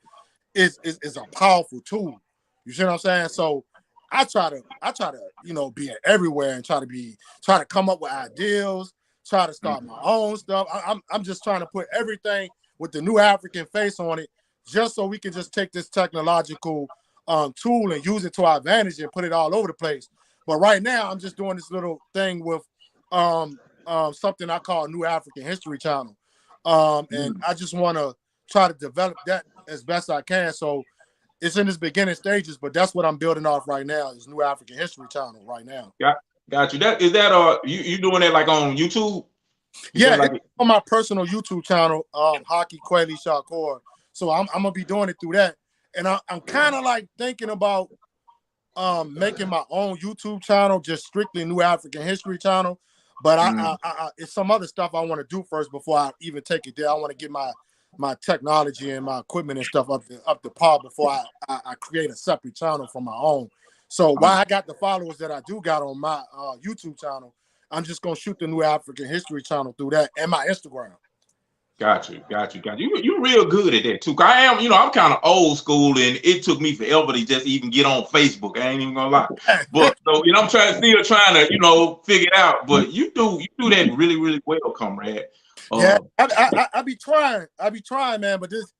is a powerful tool. You see what I'm saying? So I try to be everywhere and try to come up with ideas, try to start my own stuff. I'm just trying to put everything with the New African face on it, just so we can just take this technological tool and use it to our advantage and put it all over the place. But right now, I'm just doing this little thing with something I call New African History Channel. And I just want to try to develop that as best I can. So it's in its beginning stages, but that's what I'm building off right now is New African History Channel right now. Got you. That you doing that like on YouTube? On my personal YouTube channel, Haki Kweli Shukar. So I'm gonna be doing it through that, and I'm kind of like thinking about making my own YouTube channel, just strictly New African History Channel. But I it's some other stuff I want to do first before I even take it there. I want to get my technology and my equipment and stuff up to par before I create a separate channel for my own. So while I got the followers that I do got on my YouTube channel, I'm just gonna shoot the New African History Channel through that and my Instagram. Got you. You're real good at that too. I am, I'm kind of old school, and it took me forever to just even get on Facebook. I ain't even gonna lie. But so, I'm trying to figure it out. But you do that really, really well, comrade. I be trying, man. But this,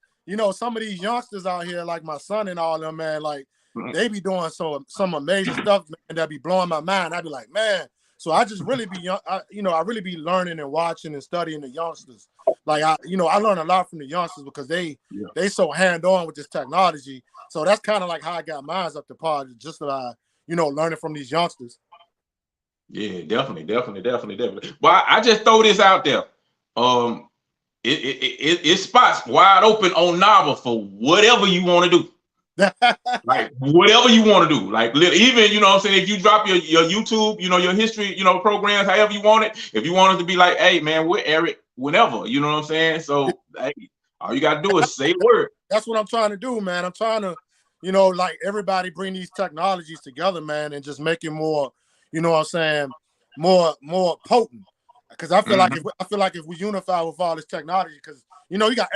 some of these youngsters out here, like my son and all them, man, like they be doing some amazing stuff, man, that be blowing my mind. I be like, man. So I just really be I really be learning and watching and studying the youngsters. Like I learn a lot from the youngsters because they so hand-on with this technology. So that's kind of like how I got mine up to par, just learning from these youngsters. Yeah, definitely. Well, I just throw this out there. It spots wide open on Nava for whatever you want to do. Like whatever you want to do, like even what I'm saying, if you drop your YouTube, your history, programs, however you want it. If you want it to be like, hey man, we'll air it whenever, you know what I'm saying? So hey, all you gotta do is say the word. That's what I'm trying to do, man. I'm trying to, like everybody bring these technologies together, man, and just make it more, more potent. Because I feel like if we unify with all this technology, because you got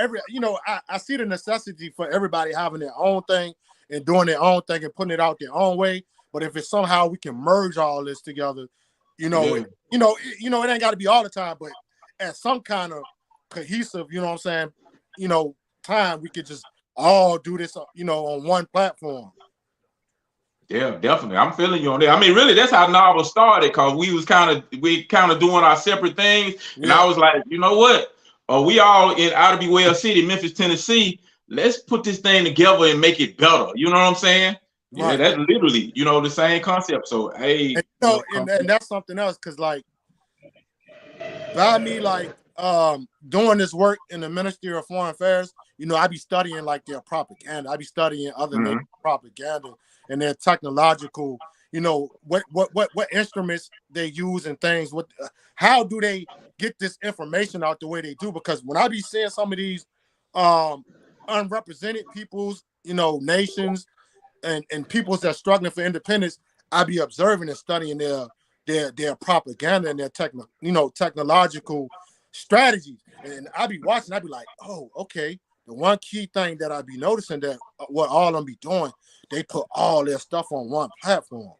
I see the necessity for everybody having their own thing and doing their own thing and putting it out their own way. But if it's somehow we can merge all this together, it ain't got to be all the time, but at some kind of cohesive, time we could just all do this, on one platform. Yeah, definitely. I'm feeling you on that. I mean, really, that's how Novel started, because we kind of doing our separate things. And I was like, you know what? We all in Outer Be Well City, Memphis, Tennessee. Let's put this thing together and make it better. You know what I'm saying? Right. Yeah, that's literally, the same concept. So, hey. And that's something else, because, like, by me, like, doing this work in the Ministry of Foreign Affairs, I be studying, like, their propaganda. I be studying other nations' propaganda and their technological, what instruments they use and things. How do they get this information out the way they do? Because when I be seeing some of these unrepresented peoples, nations and peoples that's struggling for independence, I be observing and studying their propaganda and their technological strategies. And I be watching, I be like, oh, okay. The one key thing that I be noticing that what all of them be doing, they put all their stuff on one platform.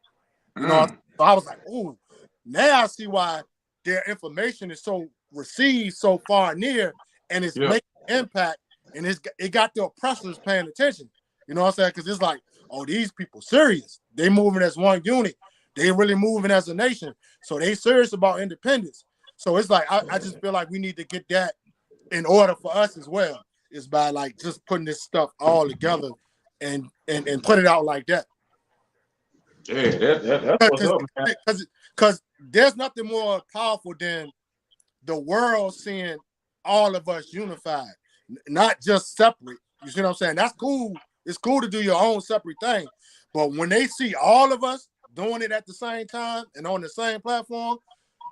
So I was like, oh, now I see why their information is so received so far near, and it's making impact, and it got the oppressors paying attention. You know what I'm saying? Because it's like, oh, these people serious. They moving as one unit. They really moving as a nation. So they serious about independence. So it's like I just feel like we need to get that in order for us as well is by like just putting this stuff all together and put it out like that. Yeah, that's what's up, man. Because there's nothing more powerful than the world seeing all of us unified, not just separate. You see what I'm saying? That's cool. It's cool to do your own separate thing, but when they see all of us doing it at the same time and on the same platform,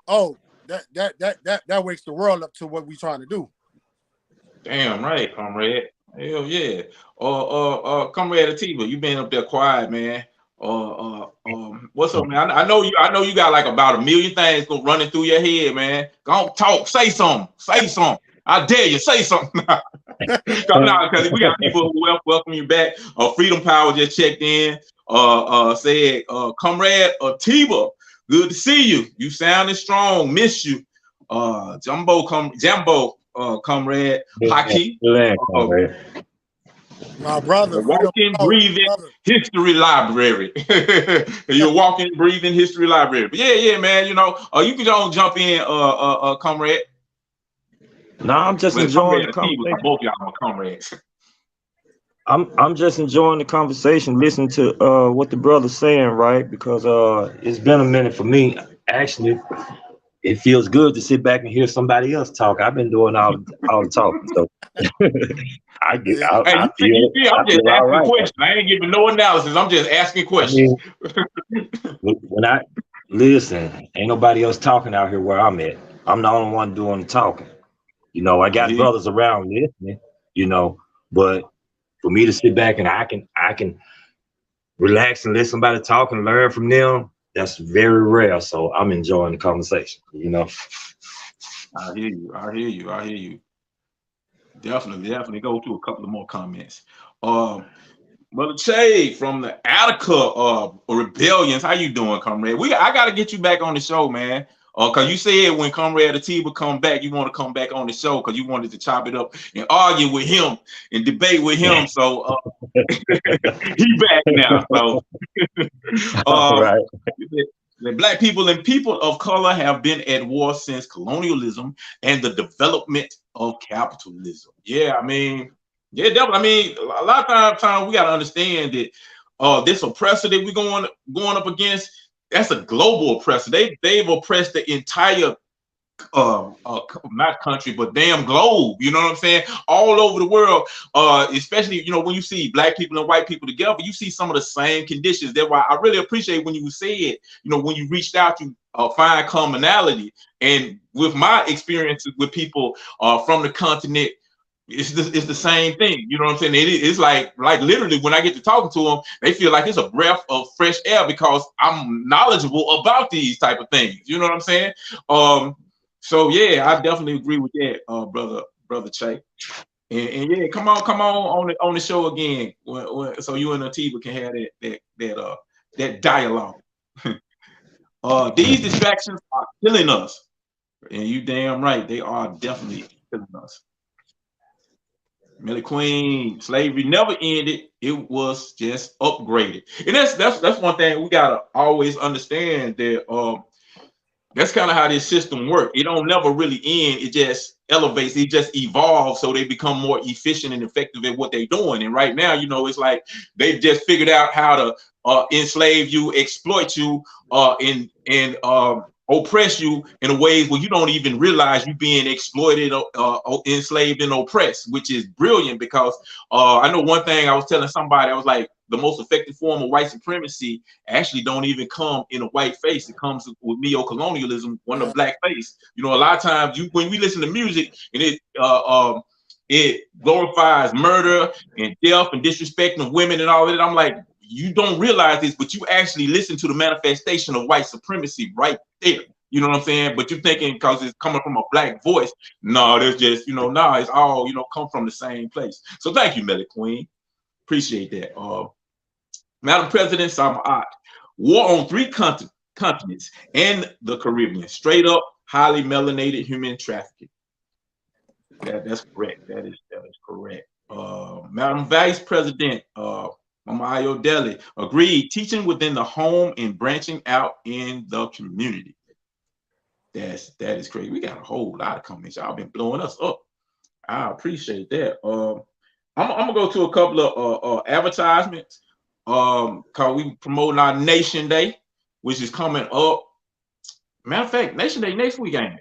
oh, that wakes the world up to what we're trying to do. Damn right, comrade. Hell yeah. Comrade Atiba, you been up there quiet, man. What's up, man? I know you got like about 1 million things go running through your head, man. Go on, talk, say something. I dare you, say something. Because we got people who welcome you back. Freedom Power just checked in. Said, Comrade Atiba, good to see you. You sounding strong. Miss you. Comrade Haki. My brother, walking, breathing history library. You're walking, breathing history library. But yeah, man. You know, you can jump in, comrade. No, I'm just enjoying the conversation. Both y'all are comrades. I'm just enjoying the conversation, listening to what the brother's saying, right? Because it's been a minute for me. Actually, it feels good to sit back and hear somebody else talk. I've been doing all the talking, so I feel I'm just asking questions. I ain't giving no analysis. I'm just asking questions. I mean, when I listen, ain't nobody else talking out here where I'm at. I'm the only one doing the talking. You know, I got brothers around listening, you know, but for me to sit back and I can relax and let somebody talk and learn from them, that's very rare. So I'm enjoying the conversation, you know. I hear you. Definitely go through a couple of more comments. Brother Che from the Attica Rebellions, how you doing, comrade? I gotta get you back on the show, man. Cause you said when Comrade Atiba come back, you want to come back on the show because you wanted to chop it up and argue with him and debate with him. So he back now. So right. The black people and people of color have been at war since colonialism and the development of capitalism. Yeah, I mean, definitely. I mean, a lot of times we got to understand that this oppressor that we're going up against, that's a global oppressor. They've oppressed the entire not country, but damn globe. You know what I'm saying? All over the world. Especially, you know, when you see black people and white people together, you see some of the same conditions. That's why I really appreciate when you said, you know, when you reached out to find commonality. And with my experiences with people from the continent, it's the same thing. You know what I'm saying? It's like literally when I get to talking to them, they feel like it's a breath of fresh air because I'm knowledgeable about these type of things. You know what I'm saying? So yeah, I definitely agree with that, brother Che. And yeah, come on the show again, so you and Atiba can have that dialogue. These distractions are killing us, and you damn right, they are definitely killing us. Millie Queen, slavery never ended; it was just upgraded, and that's one thing we gotta always understand that. That's kind of how this system works. It don't never really end. It just elevates. It just evolves so they become more efficient and effective at what they're doing. And right now, you know, it's like they've just figured out how to enslave you, exploit you, and oppress you in ways where you don't even realize you're being exploited, enslaved, and oppressed, which is brilliant because I know one thing I was telling somebody, I was like, the most effective form of white supremacy actually don't even come in a white face. It comes with neo-colonialism, one of black face. You know, a lot of times when we listen to music and it glorifies murder and death and disrespect of women and all that, I'm like, you don't realize this, but you actually listen to the manifestation of white supremacy right there. You know what I'm saying? But you're thinking because it's coming from a black voice. No, there's just, it's all, come from the same place. So thank you, Melly Queen. Appreciate that. Madam President Samaat, war on 3 continents and the Caribbean. Straight up, highly melanated human trafficking. That's correct. That is correct. Madam Vice President Mama Ayodele agreed, teaching within the home and branching out in the community. That is crazy. We got a whole lot of comments. Y'all been blowing us up. I appreciate that. I'm gonna go to a couple of advertisements. Cause we promoting our Nation Day, which is coming up. Matter of fact, Nation Day next week, ain't it?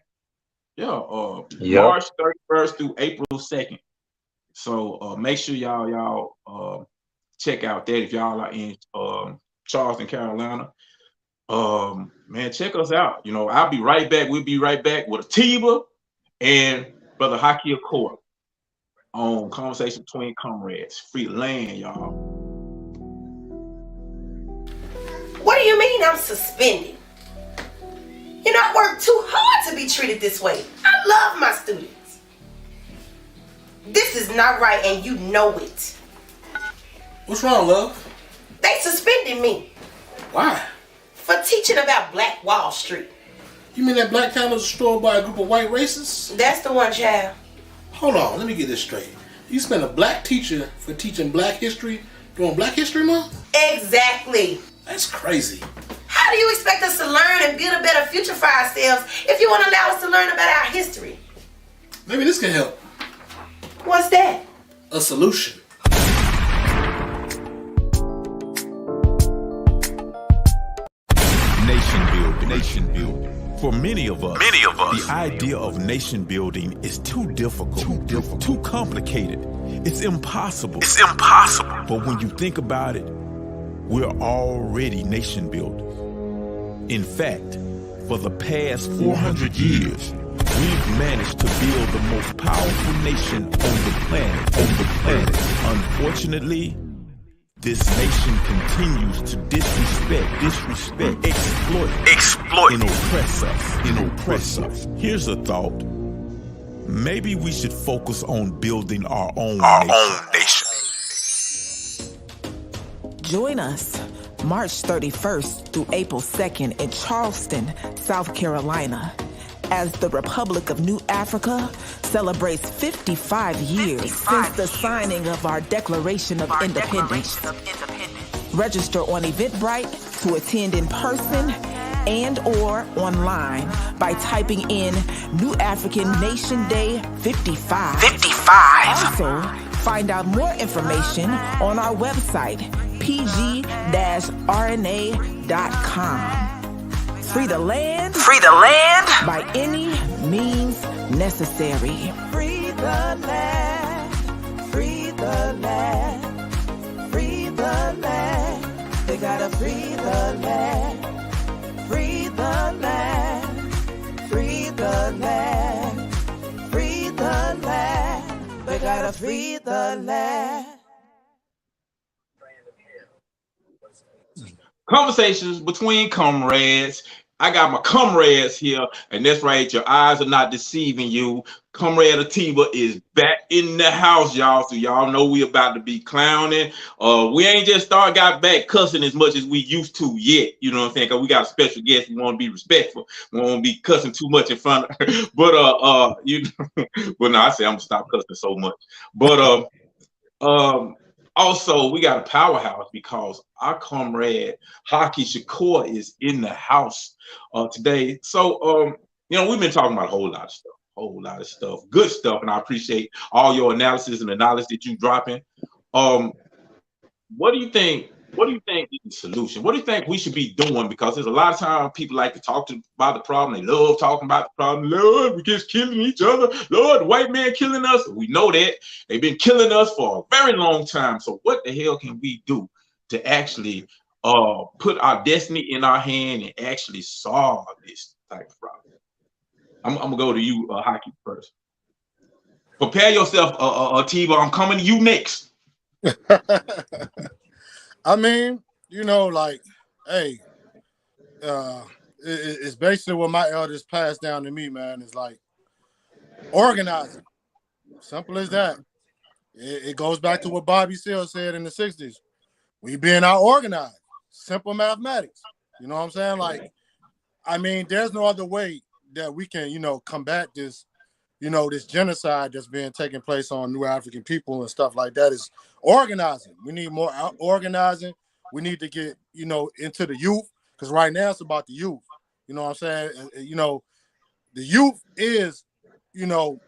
Yeah. Yep. March 31st through April 2nd. So make sure y'all check out that if y'all are in Charleston, Carolina. Man, check us out. You know, I'll be right back. We'll be right back with Atiba and Brother Haki Kweli on Conversation Between Comrades. Free land, y'all. What do you mean I'm suspended? You know, I work too hard to be treated this way. I love my students. This is not right, and you know it. What's wrong, love? They suspended me Why? for teaching about Black Wall Street. You mean that black town was destroyed by a group of white racists? That's the one, child. Hold on, let me get this straight. You spent a black teacher for teaching black history during Black History Month? Exactly. That's crazy. How do you expect us to learn and build a better future for ourselves if you won't allow us to learn about our history? Maybe this can help. What's that? A solution. Nation building. For many of us, the idea of nation building is too difficult, too complicated. It's impossible. But when you think about it, we're already nation builders. In fact, for the past 400 years, we've managed to build the most powerful nation on the planet. Unfortunately, this nation continues to disrespect, exploit, and oppress us. Here's a thought. Maybe we should focus on building our own nation. Join us March 31st through April 2nd in Charleston, South Carolina, as the Republic of New Africa celebrates 55 years since the signing of our Declaration of Independence. Register on Eventbrite to attend in person and or online by typing in New African Nation Day 55. Also, find out more information on our website, pg-rna.com. Free the land by any means necessary. Free the land, free the land, free the land. They gotta free the land, free the land, free the land, free the land. They gotta free the land. Conversations Between Comrades. I got my comrades here, and that's right. Your eyes are not deceiving you. Comrade Atiba is back in the house, y'all. So y'all know we about to be clowning. We ain't just got back cussing as much as we used to yet. You know what I'm saying? Cause we got a special guest. We want to be respectful. We won't be cussing too much in front of her. But you know, but no, I say I'm gonna stop cussing so much. But also, we got a powerhouse because our comrade Haki Shukar is in the house today. So, you know, we've been talking about a whole lot of stuff, good stuff, and I appreciate all your analysis and the knowledge that you dropping. What do you think? What do you think is the solution? What do you think we should be doing? Because there's a lot of times people like to talk about the problem. They love talking about the problem. Lord, we just killing each other. Lord, the white man killing us. We know that. They've been killing us for a very long time. So what the hell can we do to actually put our destiny in our hand and actually solve this type of problem? I'm gonna go to you, Haki, first. Prepare yourself, Atiba. I'm coming to you next. I mean, you know, like, hey, it's basically what my elders passed down to me, man. It's like organizing. Simple as that. It goes back to what Bobby Seale said in the 60s. We being out organized. Simple mathematics. You know what I'm saying? Like, I mean, there's no other way that we can, you know, combat this, you know, this genocide that's being taking place on New African people and stuff like that is organizing. We need more organizing. We need to get, you know, into the youth, because right now it's about the youth. You know what I'm saying? You know, the youth is, you know,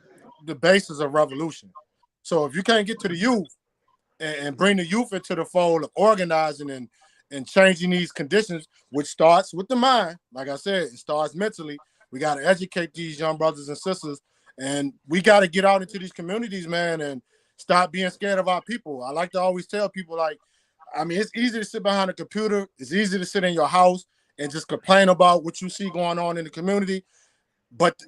the basis of revolution. So if you can't get to the youth and bring the youth into the fold of organizing and changing these conditions, which starts with the mind, like I said, it starts mentally. We got to educate these young brothers and sisters, and we got to get out into these communities, man, and stop being scared of our people. I like to always tell people, like, I mean, it's easy to sit behind a computer. It's easy to sit in your house and just complain about what you see going on in the community. But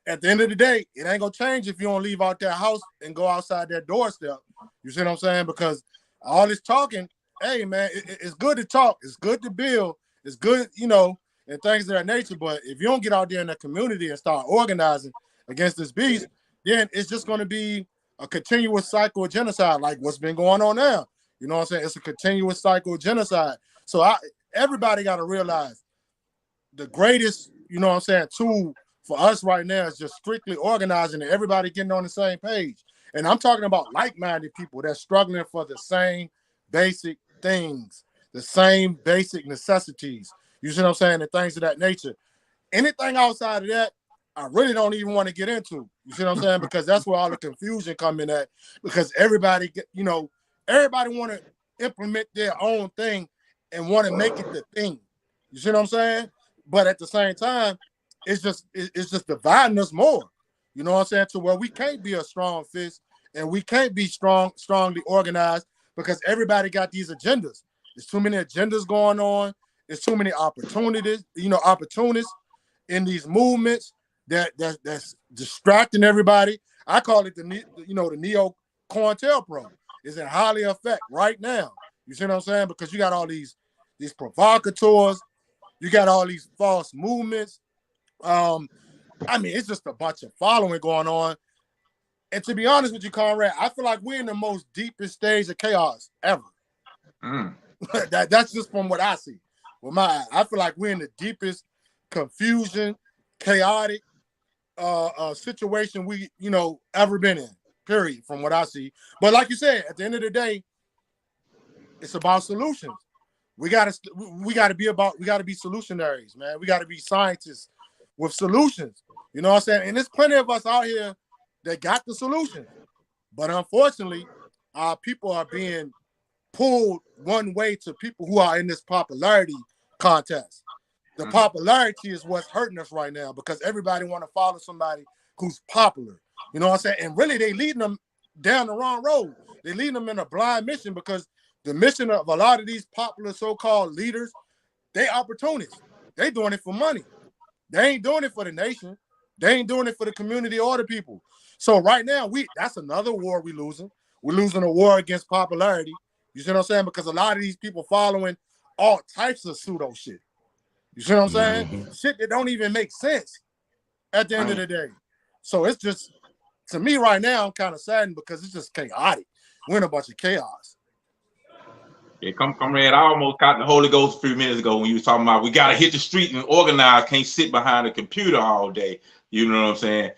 at the end of the day, it ain't gonna change if you don't leave out that house and go outside that doorstep. You see what I'm saying? Because all this talking, hey man, it's good to talk, it's good to build, it's good, you know, and things of that nature. But if you don't get out there in the community and start organizing against this beast, then it's just gonna be a continuous cycle of genocide, like what's been going on now. You know what I'm saying? It's a continuous cycle of genocide. So everybody got to realize the greatest, you know what I'm saying, tool for us right now is just strictly organizing and everybody getting on the same page. And I'm talking about like-minded people that's struggling for the same basic things, the same basic necessities. You see what I'm saying? And things of that nature. Anything outside of that, I really don't even want to get into. You see what I'm saying? Because that's where all the confusion come in at. Because everybody, you know, everybody want to implement their own thing and want to make it the thing. You see what I'm saying? But at the same time, it's just dividing us more. You know what I'm saying? To where we can't be a strong fist and we can't be strongly organized because everybody got these agendas. There's too many agendas going on. There's too many opportunities, opportunists in these movements that's distracting everybody. I call it the neo COINTELPRO is in highly effect right now. You see what I'm saying? Because you got all these provocateurs, you got all these false movements. I mean, it's just a bunch of following going on. And to be honest with you, Conrad, I feel like we're in the most deepest stage of chaos ever. That's just from what I see. With my eye. I feel like we're in the deepest confusion, chaotic situation we, ever been in. Period, from what I see. But like you said, at the end of the day, it's about solutions. We gotta be solutionaries, man. We gotta be scientists with solutions. You know what I'm saying? And there's plenty of us out here that got the solution. But unfortunately, our people are being pulled one way to people who are in this popularity contest. The popularity is what's hurting us right now because everybody want to follow somebody who's popular. You know what I'm saying? And really, they leading them down the wrong road. They leading them in a blind mission because the mission of a lot of these popular so-called leaders, they opportunists. They doing it for money. They ain't doing it for the nation. They ain't doing it for the community or the people. So right now, that's another war we're losing. We're losing a war against popularity. You see what I'm saying? Because a lot of these people following all types of pseudo shit. You see what I'm saying? Mm-hmm. Shit that don't even make sense at the end of the day. So it's just, to me right now, I'm kind of saddened because it's just chaotic. We're in a bunch of chaos. Yeah, comrade, I almost caught the Holy Ghost a few minutes ago when you was talking about we got to hit the street and organize, can't sit behind a computer all day. You know what I'm saying?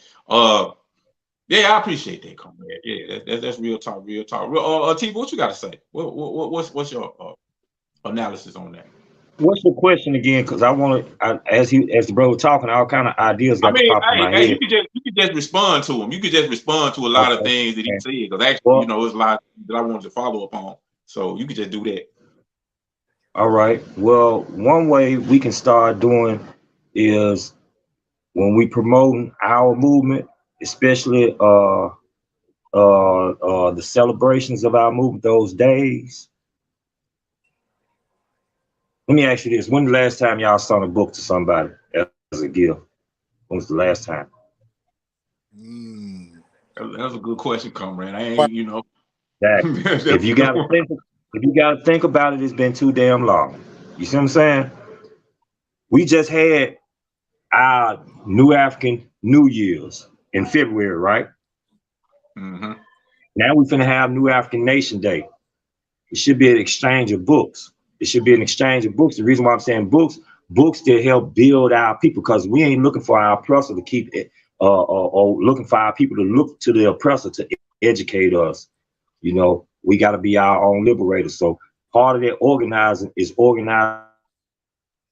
Yeah, I appreciate that, comrade. Yeah, that's real talk, real talk. T, what you got to say? What's your analysis on that? What's the question again? Because I want to, as the brother was talking, all kind of ideas got to pop in my head. You could just respond to him. You could just respond to a lot of things that he said. Because actually, it's a lot that I wanted to follow up on. So you could just do that. All right. Well, one way we can start doing is when we promoting our movement, especially the celebrations of our movement, those days. Let me ask you this: when the last time y'all sent a book to somebody as a gift? When was the last time? That's a good question, comrade. I ain't, Exactly. If you gotta think about it, it's been too damn long. You see what I'm saying? We just had our New African New Year's in February, right? Mm-hmm. Now we're finna have New African Nation Day. It should be an exchange of books. It should be an exchange of books. The reason why I'm saying books to help build our people, because we ain't looking for our oppressor to keep it, or looking for our people to look to the oppressor to educate us. We got to be our own liberators. So part of that organizing is organizing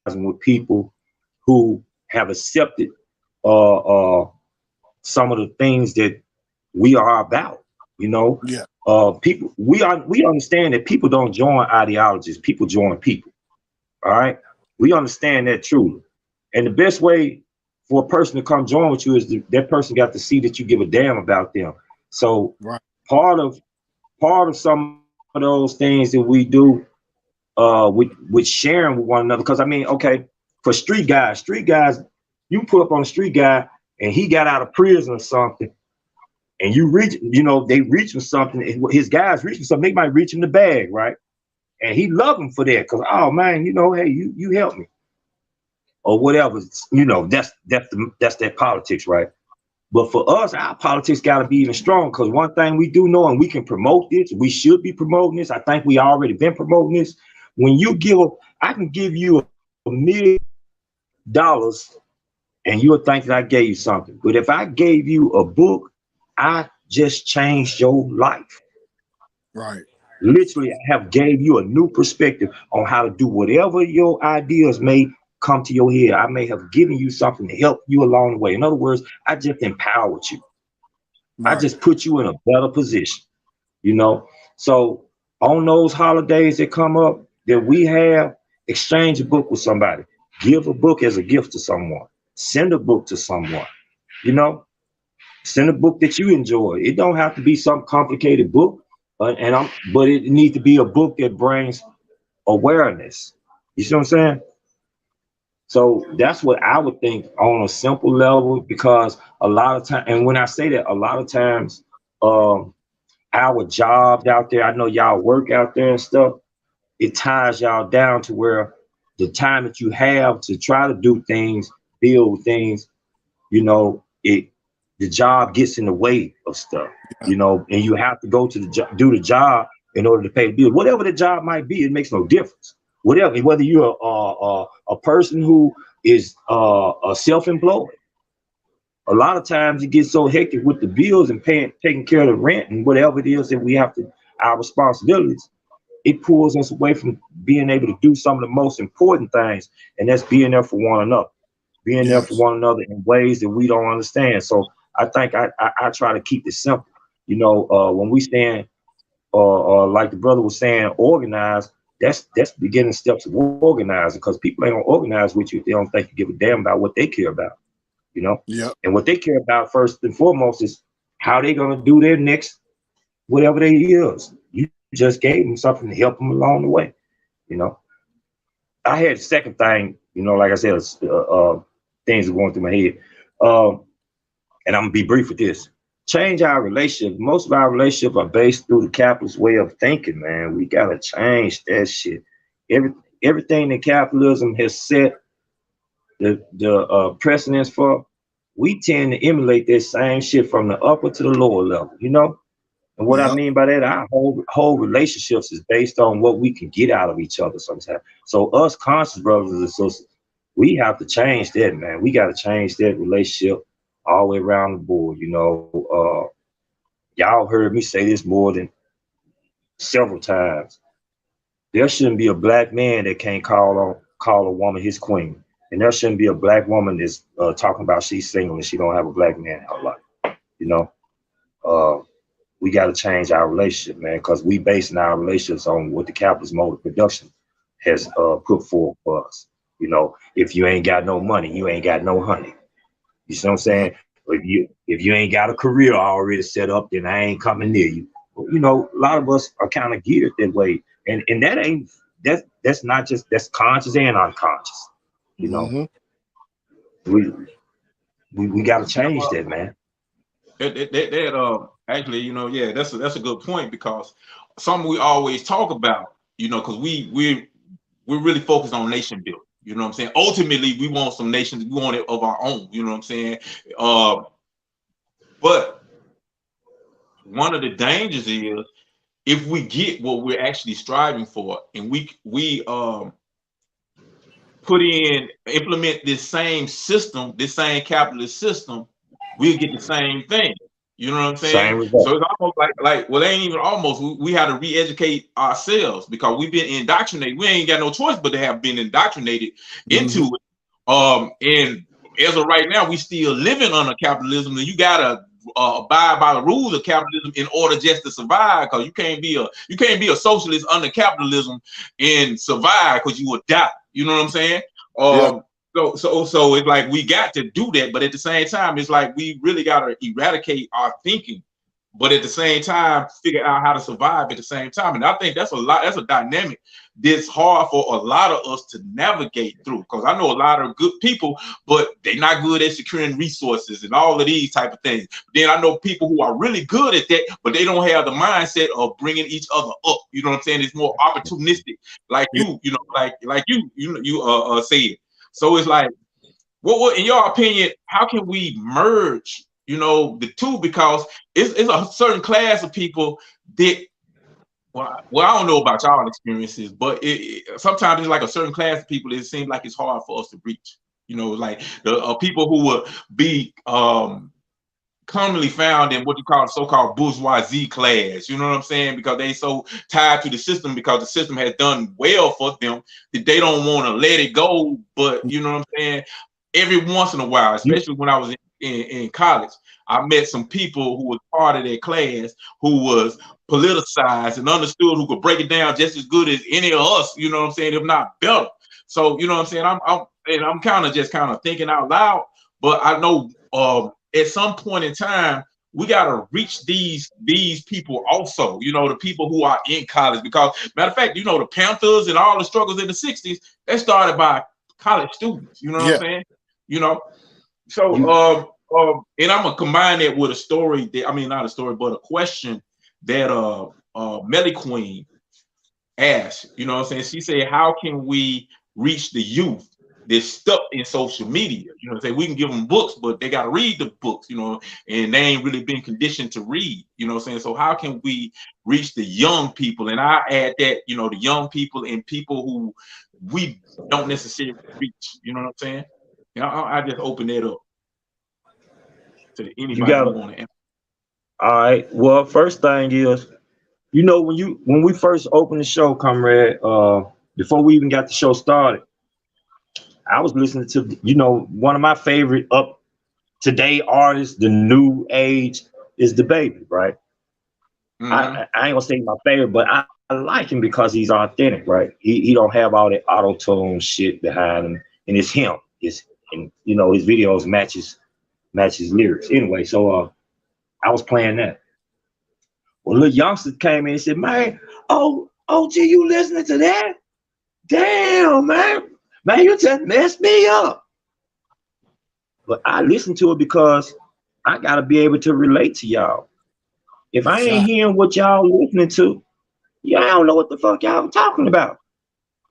with people who have accepted some of the things that we are about. You know, Yeah. People, we understand that people don't join ideologies, people join people. All right, we understand that truly, and the best way for a person to come join with you is that person got to see that you give a damn about them. So Right. part of some of those things that we do with sharing with one another, because I mean, okay, for street guys, you put up on a street guy and he got out of prison or something, and you reach, you know, they reach him something, his guys reach him something, they might reach him the bag, right? And he love him for that, because, oh man, you know, hey, you help me or whatever, you know, that's that politics, right? But for us, our politics got to be even strong, because one thing we do know, and we can promote this, we should be promoting this. I think we already been promoting this. When you I can give you $1 million and you'll think that I gave you something. But if I gave you a book, I just changed your life. Right. Literally, I have gave you a new perspective on how to do whatever your ideas may come to your head. I may have given you something to help you along the way. In other words, I just empowered you. Right. I just put you in a better position, you know? So on those holidays that come up that we have, exchange a book with somebody. Give a book as a gift to someone. Send a book to someone, you know? Send a book that you enjoy. It don't have to be some complicated book, but it needs to be a book that brings awareness. You see what I'm saying? So that's what I would think on a simple level, because a lot of time, and when I say that, a lot of times, our jobs out there, I know y'all work out there and stuff, it ties y'all down to where the time that you have to try to do things, build things, you know, the job gets in the way of stuff, you know, and you have to go to do the job in order to pay the bill. Whatever the job might be, it makes no difference. Whether you're a person who is self-employed, a lot of times it gets so hectic with the bills and taking care of the rent and whatever it is that we have to, our responsibilities, it pulls us away from being able to do some of the most important things, and that's being there for one another, being there for one another in ways that we don't understand. So I think I try to keep it simple. You know, when we stand, like the brother was saying, organize. That's the beginning steps of organizing, because people ain't gonna organize with you if they don't think you give a damn about what they care about. You know, and what they care about first and foremost is how they gonna do their next whatever they is. You just gave them something to help them along the way. You know, I had a second thing. You know, like I said, things are going through my head, and I'm gonna be brief with this. Change our relationship. Most of our relationships are based through the capitalist way of thinking, man. We gotta change that shit. Everything that capitalism has set the precedence for, we tend to emulate that same shit from the upper to the lower level, you know? And what I mean by that, our whole relationships is based on what we can get out of each other sometimes. So us conscious brothers and sisters, we have to change that, man. We got to change that relationship all the way around the board, you know. Y'all heard me say this more than several times. There shouldn't be a black man that can't call a woman his queen. And there shouldn't be a black woman that's talking about she's single and she don't have a black man in her life. You know, we got to change our relationship, man, because we basing our relationships on what the capitalist mode of production has put forth for us. You know, if you ain't got no money, you ain't got no honey. You see what I'm saying? If you ain't got a career already set up, then I ain't coming near you. But, you know, a lot of us are kind of geared that way, and that's not just, that's conscious and unconscious. You know, we got to change that, man. Actually, you know, yeah, that's a good point, because something we always talk about, you know, because we're really focused on nation building. You know what I'm saying? Ultimately, we want some nations, we want it of our own. You know what I'm saying? But one of the dangers is, if we get what we're actually striving for, and we implement this same system, this same capitalist system, we'll get the same thing. You know what I'm saying? So it's almost like well, it ain't even almost. We have to re-educate ourselves, because we've been indoctrinated. We ain't got no choice but to have been indoctrinated into it. And as of right now, we still living under capitalism, and you gotta abide by the rules of capitalism in order just to survive. Because you can't be a socialist under capitalism and survive, because you will die. You know what I'm saying? So it's like we got to do that, but at the same time, it's like we really got to eradicate our thinking, but at the same time, figure out how to survive at the same time. And I think that's a dynamic that's hard for a lot of us to navigate through, because I know a lot of good people, but they're not good at securing resources and all of these type of things. Then I know people who are really good at that, but they don't have the mindset of bringing each other up. You know what I'm saying? It's more opportunistic, like you said. So it's like, what in your opinion, how can we merge, the two? Because it's a certain class of people that, well, I don't know about y'all experiences, but sometimes it's like a certain class of people that it seems like it's hard for us to reach. Like the people who would be commonly found in what you call the so-called bourgeoisie class, you know what I'm saying? Because they so tied to the system, because the system has done well for them, that they don't want to let it go. But you know what I'm saying? Every once in a while, especially when I was in college, I met some people who was part of that class who was politicized and understood, who could break it down just as good as any of us, you know what I'm saying, if not better. So, you know what I'm saying? I'm kind of thinking out loud, but I know at some point in time, we got to reach these people also, the people who are in college. Because matter of fact, the Panthers and all the struggles in the 60s, they started by college students, you know what I'm saying? So and I'm gonna combine that with a story not a story, but a question that Melly Queen asked, you know what I'm saying? She said, how can we reach the youth that's stuck in social media? You know what I'm saying? We can give them books, but they got to read the books, and they ain't really been conditioned to read, you know what I'm saying? So how can we reach the young people? And I add that, the young people and people who we don't necessarily reach, you know what I'm saying? I just open that up to anybody who want to answer. All right. Well, first thing is, when we first opened the show, Comrade, before we even got the show started, I was listening to, one of my favorite up to date artists, the new age, is the Baby, right? Mm-hmm. I ain't gonna say my favorite, but I like him because he's authentic, right? He don't have all that auto tune shit behind him, and it's him. His videos matches lyrics. Anyway, so I was playing that. Well, little youngster came in and said, "Man, OG, you listening to that? Damn, man, you just messed me up." But I listen to it because I gotta be able to relate to y'all. If I ain't hearing what y'all listening to, y'all don't know what the fuck y'all talking about.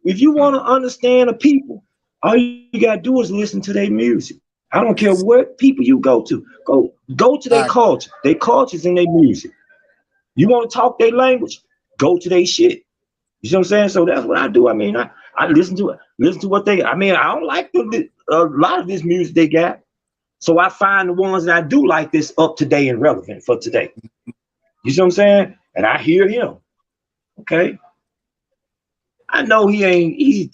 If you want to understand the people, all you gotta do is listen to their music. I don't care what people you go to. Go to their culture. Their culture's in their music. You want to talk their language? Go to their shit. You see what I'm saying? So that's what I do. I mean, I listen to it. Listen to what they. I mean, I don't like a lot of this music they got. So I find the ones that I do like this up to date and relevant for today. You see what I'm saying? And I hear him. Okay. I know he's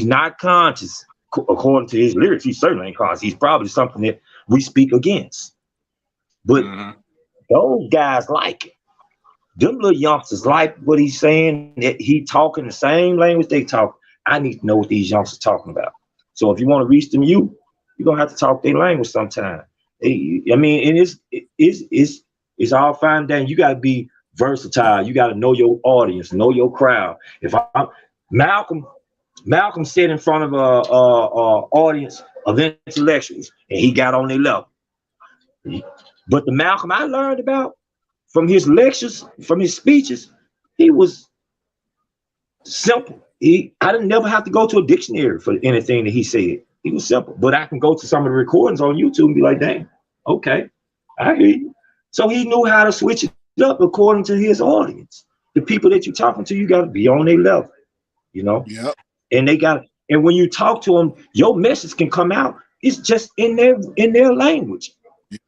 not conscious. According to his lyrics, he certainly ain't conscious. He's probably something that we speak against. But those guys like it. Them little youngsters like what he's saying, that he talking the same language they talk. I need to know what these youngsters talking about. So if you want to reach them, you're gonna have to talk their language sometime. I mean, and it's all fine and dandy. You gotta be versatile. You gotta know your audience, know your crowd. If Malcolm sat in front of a audience of intellectuals, and he got on their level. But the Malcolm I learned about from his lectures, from his speeches, he was simple. I didn't never have to go to a dictionary for anything that he said. He was simple. But I can go to some of the recordings on YouTube and be like, "Dang, okay, I hear you." So he knew how to switch it up according to his audience. The people that you're talking to, you got to be on their level, Yep. And when you talk to them, your message can come out. It's just in their language. Yes.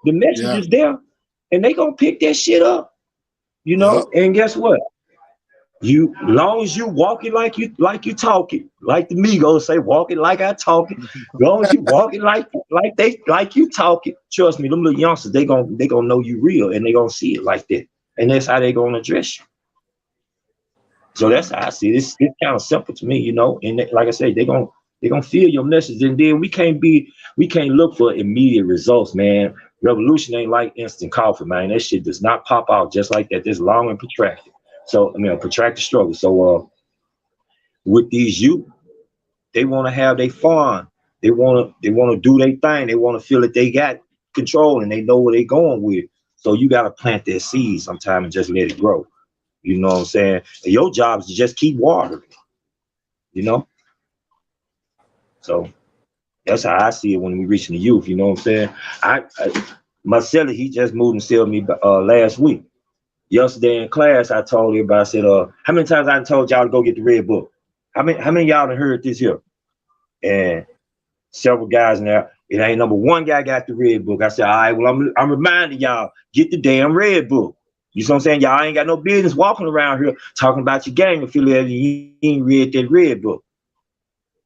The message is there, and they gonna pick that shit up. And guess what? You, long as you walk it like you talk it, like the Migos say, walk it like I talk it. Long as you walk it like you talk it, trust me, them little youngsters, they gonna know you real, and they gonna see it like that, and that's how they gonna address you. So that's how I see it. It's kind of simple to me, And like I say, they gonna feel your message, and then we can't look for immediate results, man. Revolution ain't like instant coffee, man. That shit does not pop out just like that. It's long and protracted. So I mean, a protracted struggle. So with these youth, they want to have their fun. They want to do their thing. They want to feel that they got control and they know where they're going with. So you got to plant that seed sometime and just let it grow. You know what I'm saying? And your job is to just keep watering. So that's how I see it when we reaching the youth. You know what I'm saying? Marcella, he just moved and sealed me last week. Yesterday in class, I told everybody, I said, how many times I told y'all to go get the red book? How many of y'all done heard this here? And several guys in there, it ain't number one guy got the red book. I said, all right, well, I'm reminding y'all, get the damn red book. You see what I'm saying? Y'all ain't got no business walking around here talking about your gang affiliate. You ain't read that red book.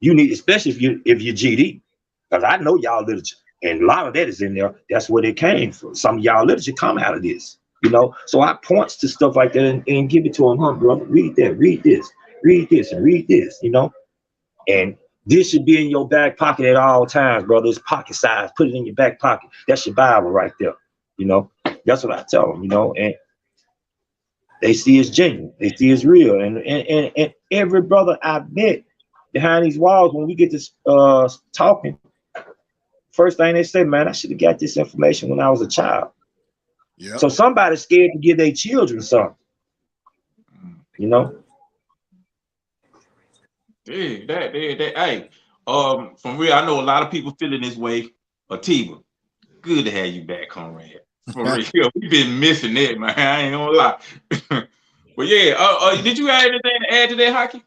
You need, especially if you're GD, because I know y'all literature, and a lot of that is in there. That's where it came from. Some of y'all literature come out of this. So I points to stuff like that and give it to them, bro. Read that, read this, and read this, And this should be in your back pocket at all times, brother. It's pocket size. Put it in your back pocket. That's your Bible right there. That's what I tell them, And they see it's genuine. They see it's real. And every brother I met behind these walls, when we get this talking, first thing they say, man, I should have got this information when I was a child. Yep. So somebody's scared to give their children something, Hey, from real, I know a lot of people feeling this way. Atiba, good to have you back, Comrade. For real, we've been missing it, man. I ain't gonna lie. But yeah, did you have anything to add to that, Haki?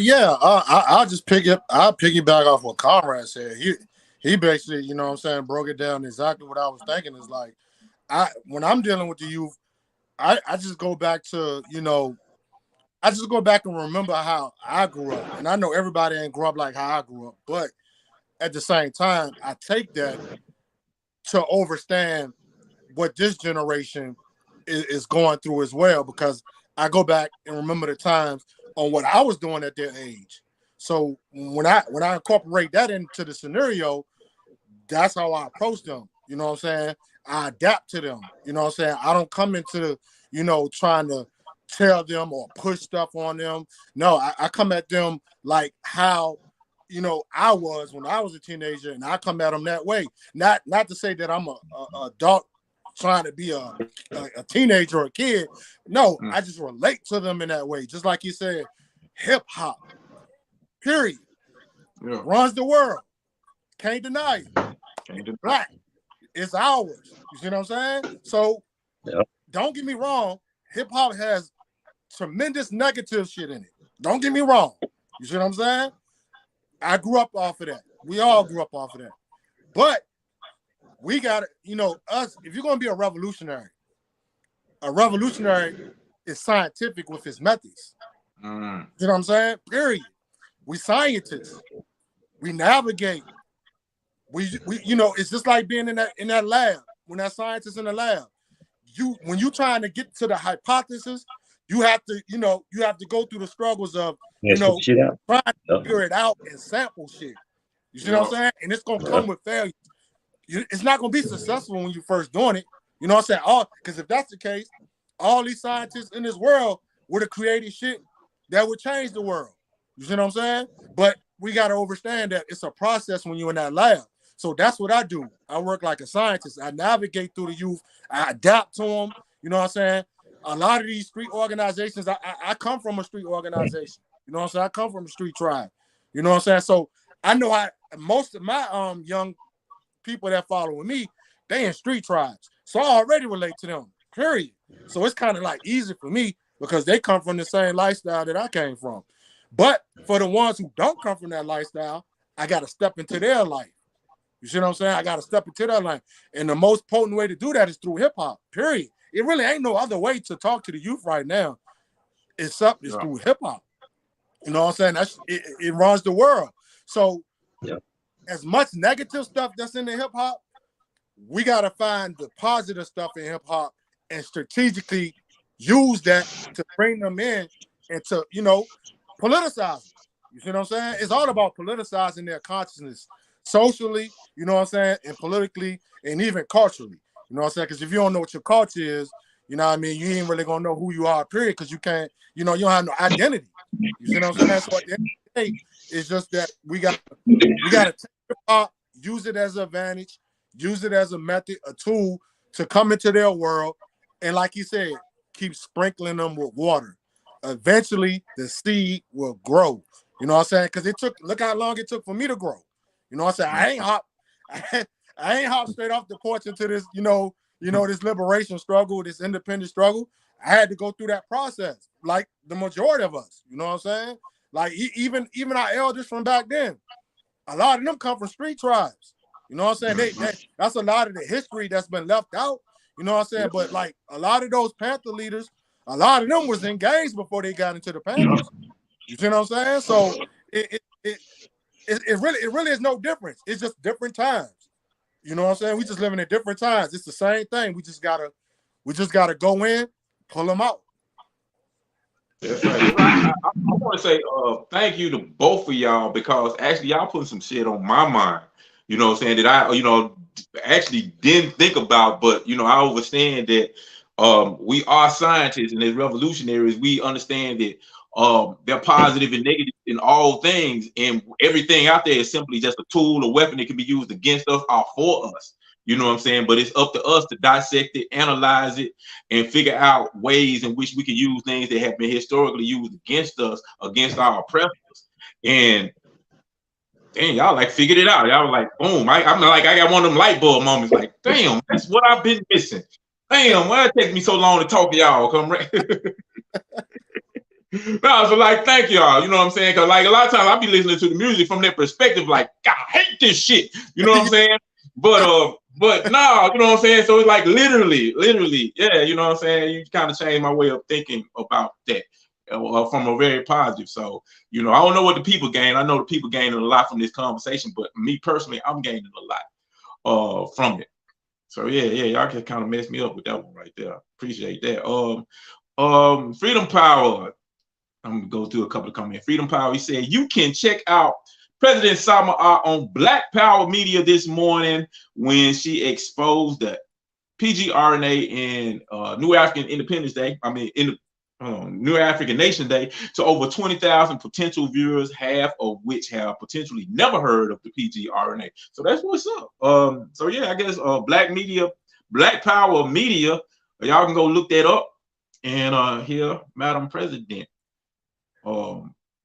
Yeah, I'll just I'll piggyback off what Conrad said. He basically, broke it down exactly what I was thinking. Is like, when I'm dealing with the youth, I just go back to, I just go back and remember how I grew up. And I know everybody ain't grew up like how I grew up, but at the same time, I take that to understand what this generation is going through as well, because I go back and remember the times on what I was doing at their age. So when I incorporate that into the scenario, that's how I approach them. You know what I'm saying? I adapt to them. You know what I'm saying? I don't come into, trying to tell them or push stuff on them. No, I come at them like how, I was when I was a teenager, and I come at them that way. Not to say that I'm a adult trying to be a teenager or a kid. No, I just relate to them in that way. Just like you said, hip hop, period, runs the world. Can't deny it. It's black. It's ours. You see what I'm saying? So don't get me wrong. Hip hop has tremendous negative shit in it. Don't get me wrong. You see what I'm saying? I grew up off of that. We all grew up off of that. But we got to, us, if you're going to be a revolutionary is scientific with his methods. You know what I'm saying? Period. We scientists. We navigate. We it's just like being in that lab. When that scientist in the lab, when you trying to get to the hypothesis, you have to go through the struggles of trying to figure it out and sample shit. You see what I'm saying? And it's gonna come with failure. It's not gonna be successful when you first doing it. You know what I'm saying? Because if that's the case, all these scientists in this world would have created shit that would change the world. You see what I'm saying? But we got to understand that it's a process when you're in that lab. So that's what I do. I work like a scientist. I navigate through the youth. I adapt to them. You know what I'm saying? A lot of these street organizations, I come from a street organization. You know what I'm saying? I come from a street tribe. You know what I'm saying? So I know how most of my young people that follow me, they in street tribes. So I already relate to them, period. So it's kind of like easy for me because they come from the same lifestyle that I came from. But for the ones who don't come from that lifestyle, I got to step into their life. You see what I'm saying? I got to step into their life. And the most potent way to do that is through hip hop, period. it really ain't no other way to talk to the youth right now. It's through hip hop. You know what I'm saying? It runs the world. So as much negative stuff that's in the hip hop, we gotta find the positive stuff in hip hop and strategically use that to bring them in and to, politicize them. You see what I'm saying? It's all about politicizing their consciousness socially, you know what I'm saying, and politically, and even culturally. You know what I'm saying? Because if you don't know what your culture is, you know what I mean, you ain't really gonna know who you are, period, because you can't, you don't have no identity. You see what I'm saying? So at the end of the day, it's just that we got to take hip hop, use it as an advantage, use it as a method, a tool to come into their world, and like you said, keep sprinkling them with water. Eventually, the seed will grow. You know what I'm saying? Because look how long it took for me to grow. You know what I'm saying? I ain't hop straight off the porch into this, this liberation struggle, this independent struggle. I had to go through that process, like the majority of us. You know what I'm saying? Like even our elders from back then, a lot of them come from street tribes. You know what I'm saying? That's a lot of the history that's been left out. You know what I'm saying? But like a lot of those Panther leaders, a lot of them was engaged before they got into the Panthers. You see what I'm saying? So it really is no difference. It's just different times. You know what I'm saying? We just living in different times. It's the same thing. We just gotta go in, pull them out. That's right. I want to say thank you to both of y'all, because actually y'all putting some shit on my mind. You know what I'm saying, that I actually didn't think about, but I understand that we are scientists and as revolutionaries, we understand that they're positive and negative in all things, and everything out there is simply just a tool, a weapon that can be used against us or for us. You know what I'm saying? But it's up to us to dissect it, analyze it, and figure out ways in which we can use things that have been historically used against us, against our oppressors. And dang, y'all like figured it out. Y'all were like, boom. I'm like, I got one of them light bulb moments. Like, damn, that's what I've been missing. Damn, why it take me so long to talk to y'all? No, so like, thank y'all. You know what I'm saying? Because like a lot of times I be listening to the music from that perspective, like, God, I hate this shit. You know what I'm saying? But no, you know what I'm saying? So it's like literally, yeah, you know what I'm saying? You kind of changed my way of thinking about that from a very positive. So, I don't know what the people gain. I know the people gaining a lot from this conversation, but me personally, I'm gaining a lot from it. So yeah, y'all can kind of mess me up with that one right there. Appreciate that. Freedom Power. I'm gonna go through a couple of comments. Freedom Power, he said, you can check out President Salma on Black Power Media this morning when she exposed the PGRNA in New African Independence Day. I mean, in New African Nation Day, to over 20,000 potential viewers, half of which have potentially never heard of the PGRNA. So that's what's up. So yeah, I guess Black Power Media, y'all can go look that up and hear Madam President.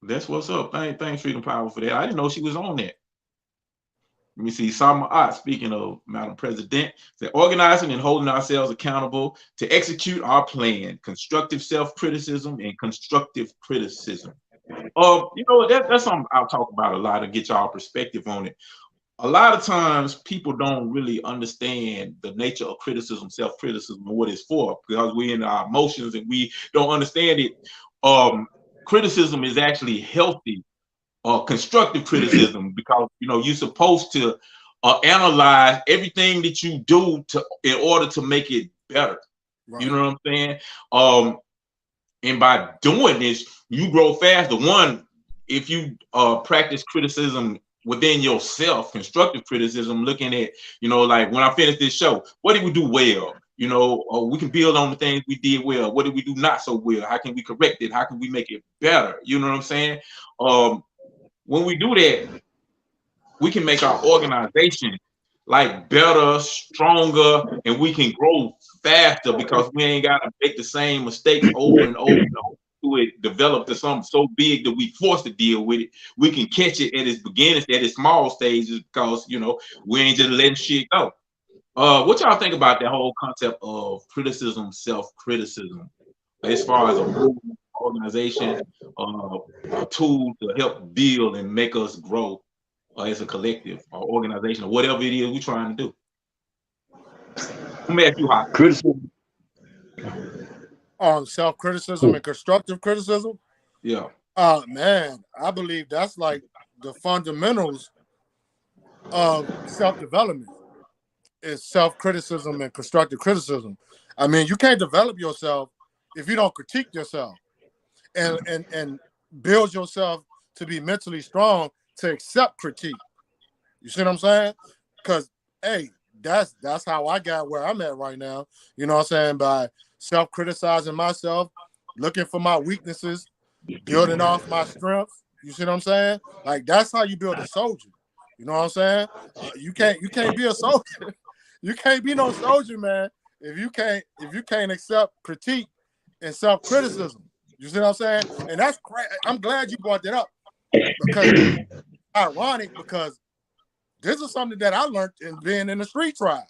That's what's up. Thanks Freedom Power for that. I didn't know she was on that. Let me see. Sama speaking of Madam President, said organizing and holding ourselves accountable to execute our plan, constructive self-criticism and constructive criticism. That's something I'll talk about a lot and get y'all perspective on it. A lot of times people don't really understand the nature of criticism, self-criticism, and what it's for, because we're in our emotions and we don't understand it. Criticism is actually healthy, constructive criticism, because you're supposed to analyze everything that you do in order to make it better. Right. You know what I'm saying? And by doing this, you grow faster. One, if you practice criticism within yourself, constructive criticism, looking at, like when I finish this show, what did we do well? We can build on the things we did well. What did we do not so well? How can we correct it? How can we make it better? You know what I'm saying? When we do that, we can make our organization like better, stronger, and we can grow faster because we ain't got to make the same mistakes over and over and over to it develop to something so big that we forced to deal with it. We can catch it at its beginnings, at its small stages, because we ain't just letting shit go. What y'all think about that whole concept of criticism, self-criticism, as far as a organization, a tool to help build and make us grow as a collective or organization or whatever it is we're trying to do? Let me ask you, Haki. Criticism. Self-criticism and constructive criticism. Yeah. Man, I believe that's like the fundamentals of self-development is self-criticism and constructive criticism. I mean, you can't develop yourself if you don't critique yourself and build yourself to be mentally strong to accept critique. You see what I'm saying? Because, hey, that's how I got where I'm at right now. You know what I'm saying? By self-criticizing myself, looking for my weaknesses, building off my strengths. You see what I'm saying? Like, that's how you build a soldier. You know what I'm saying? You can't be a soldier. You can't be no soldier, man, if you can't accept critique and self-criticism. You see what I'm saying? And that's crazy. I'm glad you brought that up because ironic because this is something that I learned in being in the street tribe.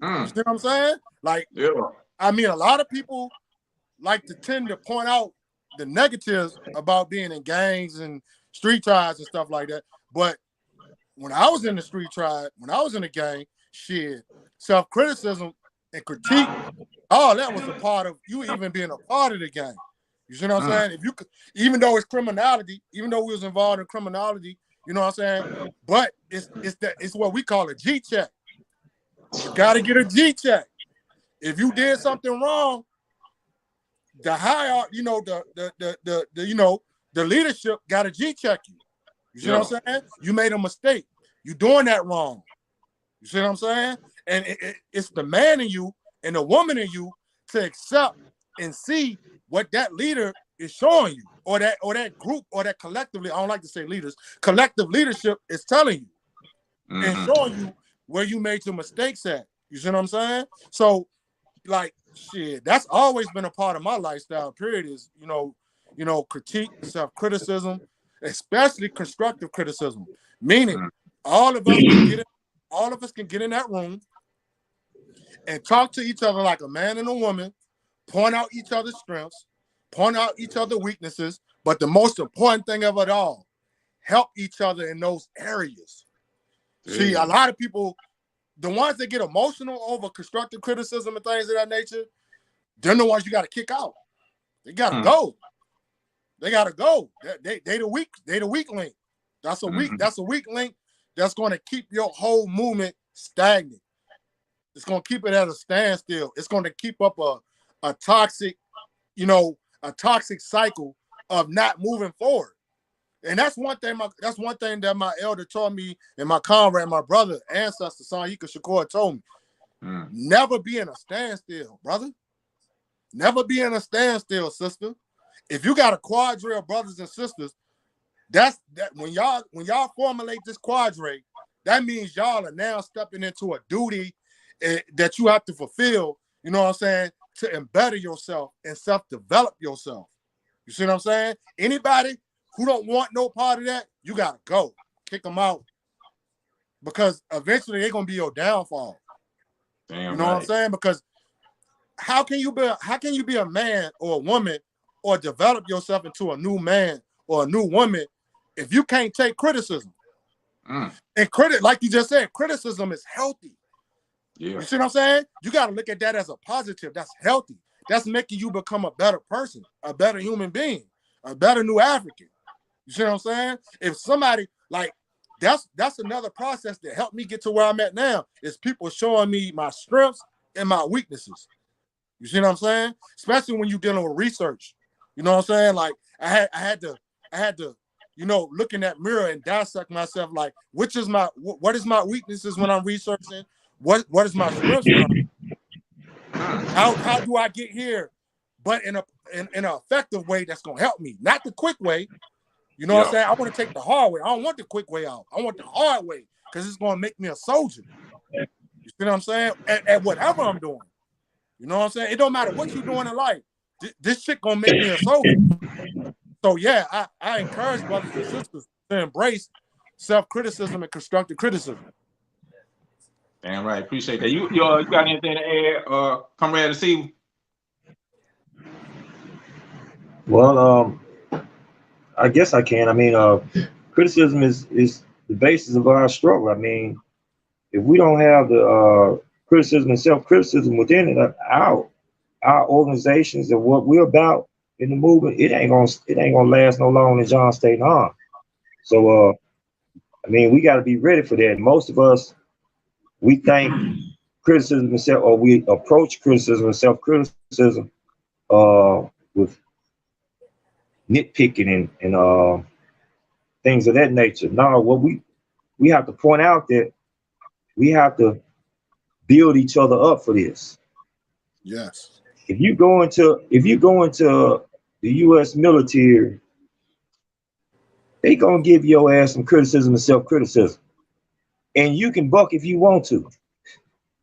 You see what I'm saying? Like, yeah. I mean, a lot of people like to tend to point out the negatives about being in gangs and street tribes and stuff like that. But when I was in the street tribe, when I was in the gang, shit, self-criticism and critique, all that was a part of you even being a part of the gang. You see what I'm saying? If you could, even though it's criminality, even though we was involved in criminality, you know what I'm saying? But it's what we call a G check. You gotta get a G check. If you did something wrong, the higher, you know, the leadership got a G check you. You see what I'm saying? You made a mistake. You doing that wrong. You see what I'm saying? And it's the man in you and the woman in you to accept and see what that leader is showing you, or that group, or that collectively, I don't like to say leaders, collective leadership is telling you and showing you where you made your mistakes at. You see what I'm saying? So, like, shit, that's always been a part of my lifestyle, period, is, you know, critique, self-criticism, especially constructive criticism. Meaning all of us can get in that room and talk to each other like a man and a woman, point out each other's strengths, point out each other's weaknesses, but the most important thing of it all, help each other in those areas. See, a lot of people, the ones that get emotional over constructive criticism and things of that nature, they're the ones you got to kick out. They got to go. They got to go. They the weak link. That's a weak link that's going to keep your whole movement stagnant. It's going to keep it at a standstill. It's going to keep up a toxic, a toxic cycle of not moving forward. And that's one thing that my elder taught me, and my comrade, my brother, ancestor, Haki Kweli Shukar, told me. Never be in a standstill, brother. Never be in a standstill, sister. If you got a quadre of brothers and sisters, that when y'all formulate this quadre, that means y'all are now stepping into a duty that you have to fulfill, you know what I'm saying, to embetter yourself and self-develop yourself. You see what I'm saying? Anybody who don't want no part of that, you gotta go. Kick them out. Because eventually they're gonna be your downfall. Damn, you know what I'm saying? Because how can you be a man or a woman or develop yourself into a new man or a new woman if you can't take criticism? And like you just said, criticism is healthy. Yeah. You see what I'm saying? You got to look at that as a positive. That's healthy. That's making you become a better person, a better human being, a better new African. You see what I'm saying? If somebody, like, that's another process that helped me get to where I'm at now, is people showing me my strengths and my weaknesses. You see what I'm saying? Especially when you're dealing with research. You know what I'm saying? Like, I had to, look in that mirror and dissect myself. Like, what is my weaknesses when I'm researching? What is my strengths? How do I get here? But in an effective way that's gonna help me, not the quick way. You know what I'm saying? I want to take the hard way. I don't want the quick way out. I want the hard way because it's gonna make me a soldier. You see what I'm saying? At whatever I'm doing. You know what I'm saying? It don't matter what you're doing in life. This shit gonna make me a soldier. So yeah, I encourage brothers and sisters to embrace self-criticism and constructive criticism. Damn right. Appreciate that. You got anything to add, Comrade to see? Well, I guess I can. I mean, criticism is the basis of our struggle. I mean, if we don't have the criticism and self-criticism within it, our organizations and what we're about in the movement, it ain't gonna last no longer than John staying on. So I mean, we got to be ready for that. Most of us, we think criticism and self, or we approach criticism and self-criticism with nitpicking and things of that nature. No, what we have to point out that we have to build each other up for this. Yes. If you go into the U.S. military, they gonna give your ass some criticism and self-criticism, and you can buck if you want to.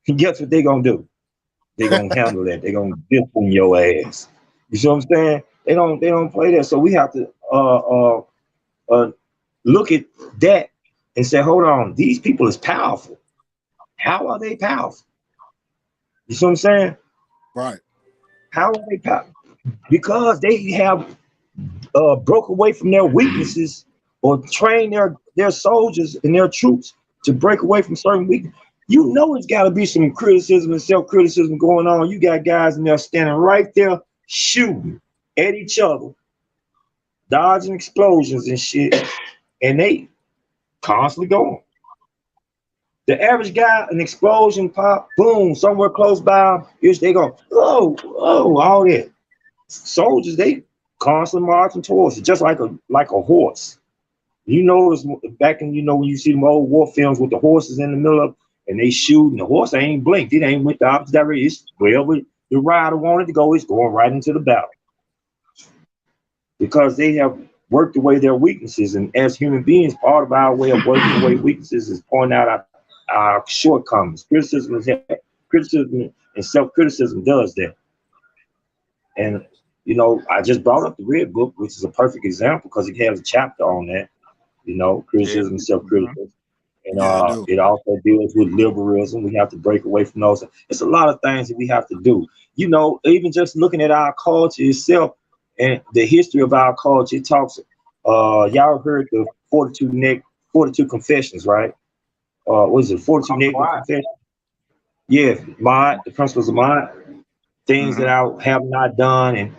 And guess what they gonna do? They gonna handle that. They gonna discipline your ass. You see what I'm saying? They don't play that. So we have to look at that and say, hold on, these people is powerful. How are they powerful? You see what I'm saying? Right. How are they powerful? Because they have broke away from their weaknesses or train their soldiers and their troops to break away from certain weaknesses. You know it's got to be some criticism and self-criticism going on. You got guys in there standing right there shooting at each other, dodging explosions and shit, and they constantly going. The average guy, an explosion pop, boom, somewhere close by, they go, oh, all that. Soldiers, they constantly marching towards it, just like a horse. You know, it's back in, when you see them old war films with the horses in the middle of, and they shoot, and the horse ain't blinked. It ain't went the opposite direction. It's wherever the rider wanted to go, it's going right into the battle. Because they have worked away their weaknesses. And as human beings, part of our way of working away weaknesses is pointing out our shortcomings. Criticism and self-criticism does that. And, I just brought up the Red Book, which is a perfect example because it has a chapter on that, criticism and self-criticism. And it also deals with liberalism. We have to break away from those. It's a lot of things that we have to do. Even just looking at our culture itself and the history of our culture, it talks. Y'all heard the 42 Confessions, right? What is it? 42 Negative Confessions. Yeah, the principles of mind, things that I have not done, and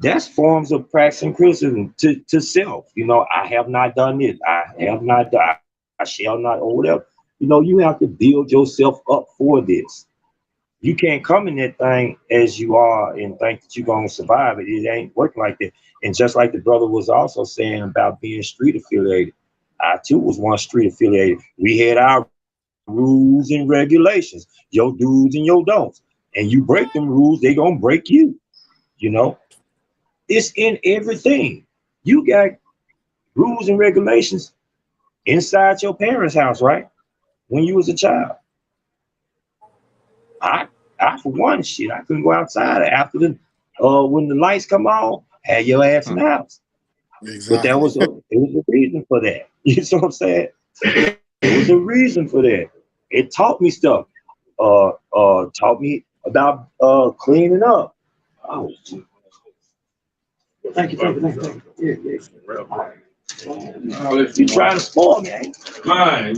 that's forms of practicing criticism to self. I have not done this. I have not done. I shall not, or whatever. You have to build yourself up for this. You can't come in that thing as you are and think that you're gonna survive it. It ain't working like that. And just like the brother was also saying about being street affiliated, I too was one street affiliated. We had our rules and regulations, your do's and your don'ts. And you break them rules, they gonna break you. It's in everything. You got rules and regulations inside your parents' house, right? When you was a child. I for one, shit, I couldn't go outside after when the lights come on, had your ass in the house. Exactly. But there was a reason for that. You know what I'm saying? There was a reason for that. It taught me stuff. Taught me about cleaning up. Oh, thank you. Yeah. You trying to spoil me, ain't you? Man,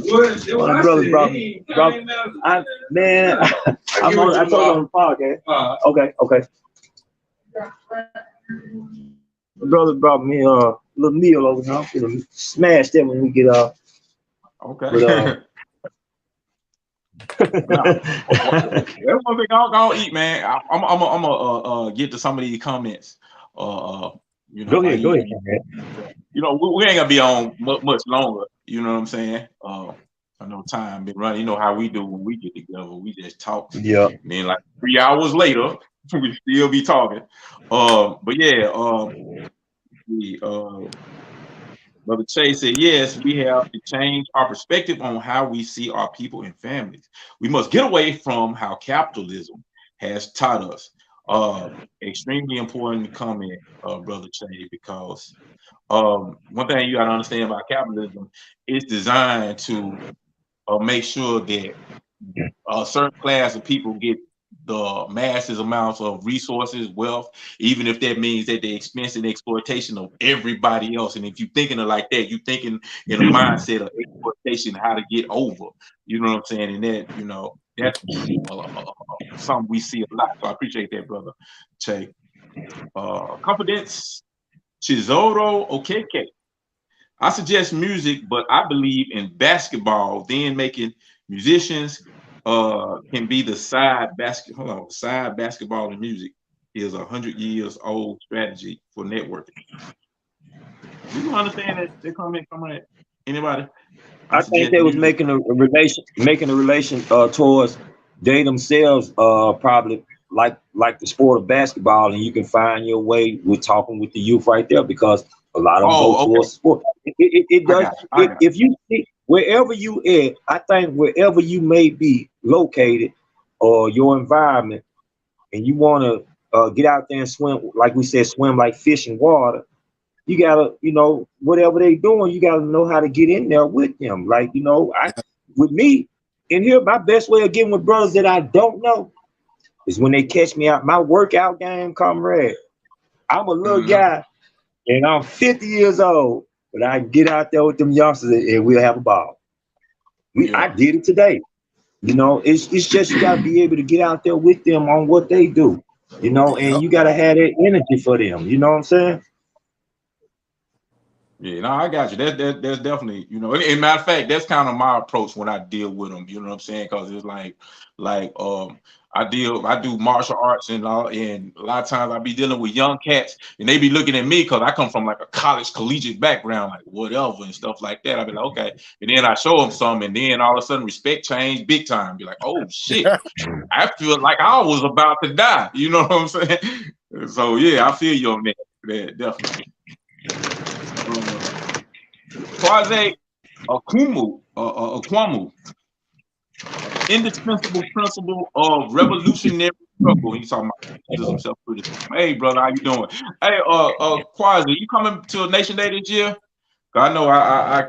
my brother brought me. I told you on the podcast. Okay. My brother brought me a little meal over here. I'm gonna smash that when we get off. Okay. But, that's one thing I'll eat, man. I'm gonna get to some of these comments. Go ahead, man. We ain't gonna be on much longer. You know what I'm saying? I know time been running. You know how we do when we get together. We just talk. Yeah. And then like 3 hours later, we still be talking. But yeah. Brother Chase said, yes, we have to change our perspective on how we see our people and families. We must get away from how capitalism has taught us. Extremely important comment, Brother Chase, because one thing you got to understand about capitalism, it's designed to make sure that a certain class of people get the massive amounts of resources, wealth, even if that means that the expense and exploitation of everybody else. And if you're thinking of like that, you're thinking in a mindset of exploitation, how to get over. You know what I'm saying? And that, that's something we see a lot. So I appreciate that, brother Che. Confidence Chizoro Okeke. I suggest music, but I believe in basketball. Then making musicians can be the side basket. Hold on, side basketball and music is 100 years old strategy for networking. Do you understand that? They comment at anybody? I think they was making a relation towards they themselves probably like the sport of basketball, and you can find your way with talking with the youth right there because a lot of them go towards sport. It does. If you see wherever you at, I think wherever you may be located or your environment, and you want to get out there and swim, like we said, swim like fish in water. You gotta, whatever they doing, you gotta know how to get in there with them. Like, with me in here, my best way of getting with brothers that I don't know is when they catch me out my workout game, comrade. I'm a little guy and I'm 50 years old, but I get out there with them youngsters and we'll have a ball. I did it today. It's just you gotta be able to get out there with them on what they do, and you gotta have that energy for them. You know what I'm saying? Yeah, no, I got you. That's definitely, in matter of fact, that's kind of my approach when I deal with them. You know what I'm saying? Because it's like I do martial arts and a lot of times I be dealing with young cats and they be looking at me because I come from like a collegiate background, like whatever and stuff like that. I be like, okay, and then I show them some, and then all of a sudden respect change big time. Be like, oh shit, I feel like I was about to die. You know what I'm saying? So yeah, I feel you on that definitely. Kwame Okwamu, indispensable principle of revolutionary struggle. He's talking about self-criticism. Hey, brother, how you doing? Hey, Kwame, you coming to Nation Day this year? I know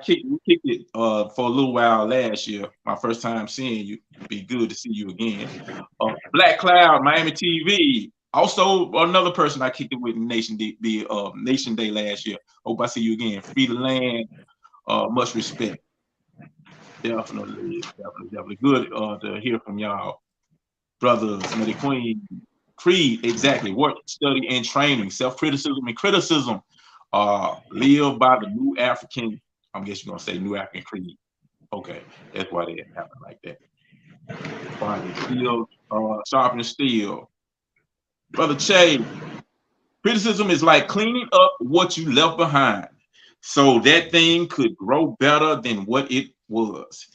we kicked it for a little while last year. My first time seeing you. Be good to see you again. Black Cloud, Miami TV. Also, another person I kicked it with Nation Day last year. Hope I see you again. Free the land. Much respect. Definitely good to hear from y'all, brothers. Mary Queen, Creed, exactly. Work, study, and training. Self-criticism and criticism. Live by the new African. I guess you're gonna say new African creed. Okay, that's why they happen like that. Steel, sharpen steel. Brother Che, criticism is like cleaning up what you left behind, so that thing could grow better than what it was.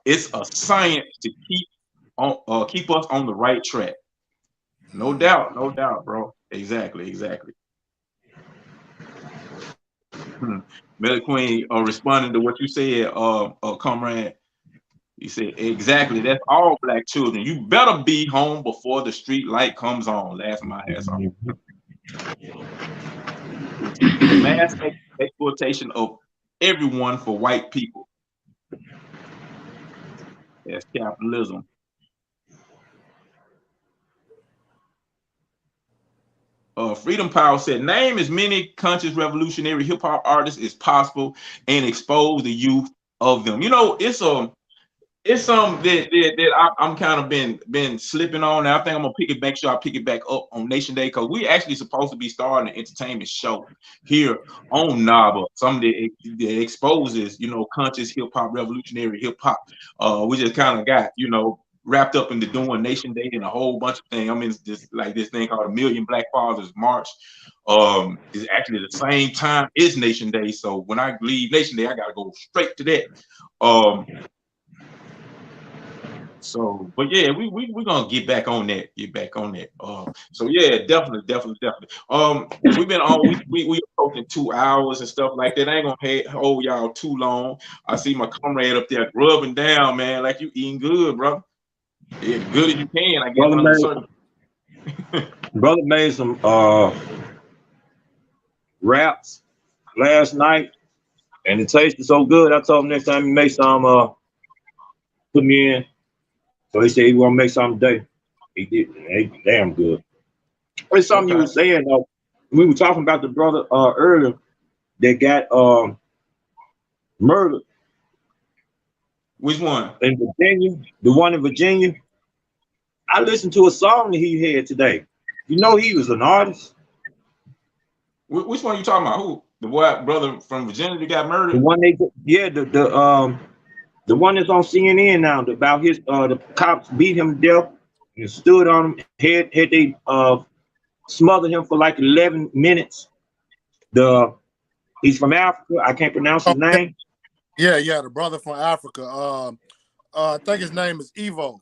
It's a science to keep us on the right track. No doubt, bro. Exactly. Mel Queen responding to what you said, comrade. He said, exactly. That's all black children. You better be home before the street light comes on. Laugh my ass off. Mass exploitation of everyone for white people. That's capitalism. Freedom Power said, name as many conscious revolutionary hip hop artists as possible and expose the youth of them. It's something that I'm kind of been slipping on. Now I think I'm gonna pick it back up on Nation Day because we actually supposed to be starting an entertainment show here on NABA. Something that exposes, conscious hip hop, revolutionary hip hop. We just kind of got, wrapped up into doing Nation Day and a whole bunch of things. I mean, it's this thing called a Million Black Fathers March. Is actually the same time as Nation Day. So when I leave Nation Day, I gotta go straight to that. So, but yeah, we're gonna get back on that. So yeah, definitely. We've been on. We approaching 2 hours and stuff like that. I ain't gonna hold y'all too long. I see my comrade up there grubbing down, man, like you eating good, bro. Yeah, good as you can. I guess. Brother made some wraps last night, and it tasted so good. I told him next time he make some, put me in. So he said he want to make something today. He did. Hey, damn good. It's something you were saying though. We were talking about the brother earlier that got murdered. Which one? In Virginia. The one in Virginia. I listened to a song that he had today. You know he was an artist. Which one you talking about? Who? The boy brother from Virginia that got The murdered? one the one that's on CNN now about his the cops beat him to death and stood on him. Had they smothered him for like 11 minutes. He's from Africa. I can't pronounce his name. Yeah, the brother from Africa. I think his name is Evo.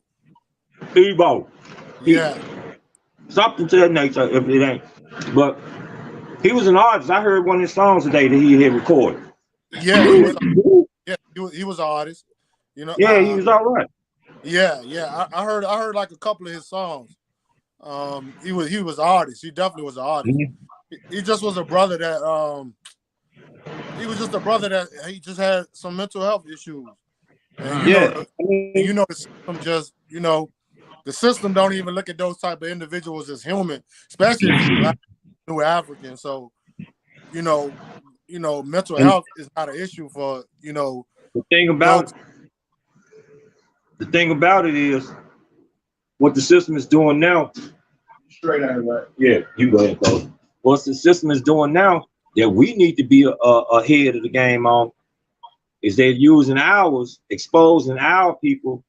Evo. Yeah. Something to that nature, if it ain't. But he was an artist. I heard one of his songs today that he had recorded. Yeah, he was an artist. You know. Yeah, he was all right. Yeah. I heard like a couple of his songs. He was an artist. He definitely was an artist. Mm-hmm. He just was a brother that he was just a brother that he just had some mental health issues. And you know the system just, the system don't even look at those type of individuals as human, especially if he's Black, New African. So, mental health is not an issue for, the thing about it is what the system is doing now. Straight out of that. Yeah, you go ahead, Cole. What the system is doing now that we need to be ahead of the game on is they're using ours, exposing our people,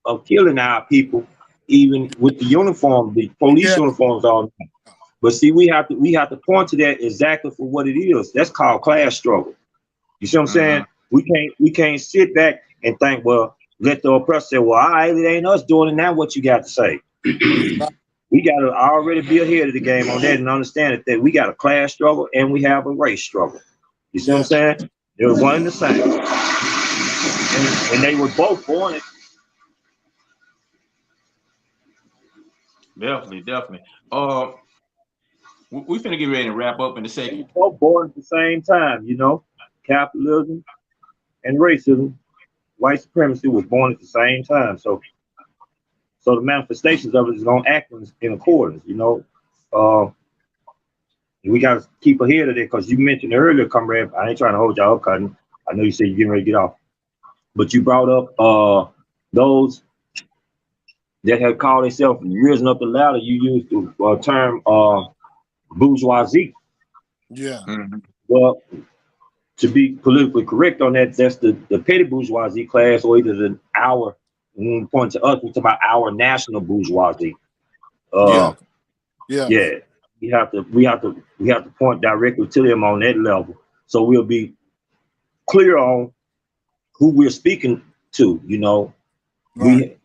of killing our people, even with the uniform, the police uniforms on. But see, we have to point to that exactly for what it is. That's called class struggle. You see what I'm saying? We can't sit back and think, well, let the oppressor say, well, all right, it ain't us doing it. Now what you got to say? We got to already be ahead of the game on that and understand that we got a class struggle and we have a race struggle. You see what I'm saying? They're one and the same. And they were both born it. Definitely. We finna get ready to wrap up in a second. They were both born at the same time, capitalism and racism, white supremacy was born at the same time. So the manifestations of it is going to act in accordance, we got to keep ahead of it because you mentioned earlier, Comrade, I ain't trying to hold y'all up, Cotton. I know you said you're getting ready to get off. But you brought up those that have called themselves risen up the ladder. You used the term bourgeoisie. Yeah. Mm-hmm. Well, to be politically correct on that, that's the petty bourgeoisie class, or either point to us, we talk about our national bourgeoisie. Yeah. We have to point directly to them on that level, so we'll be clear on who we're speaking to. Right.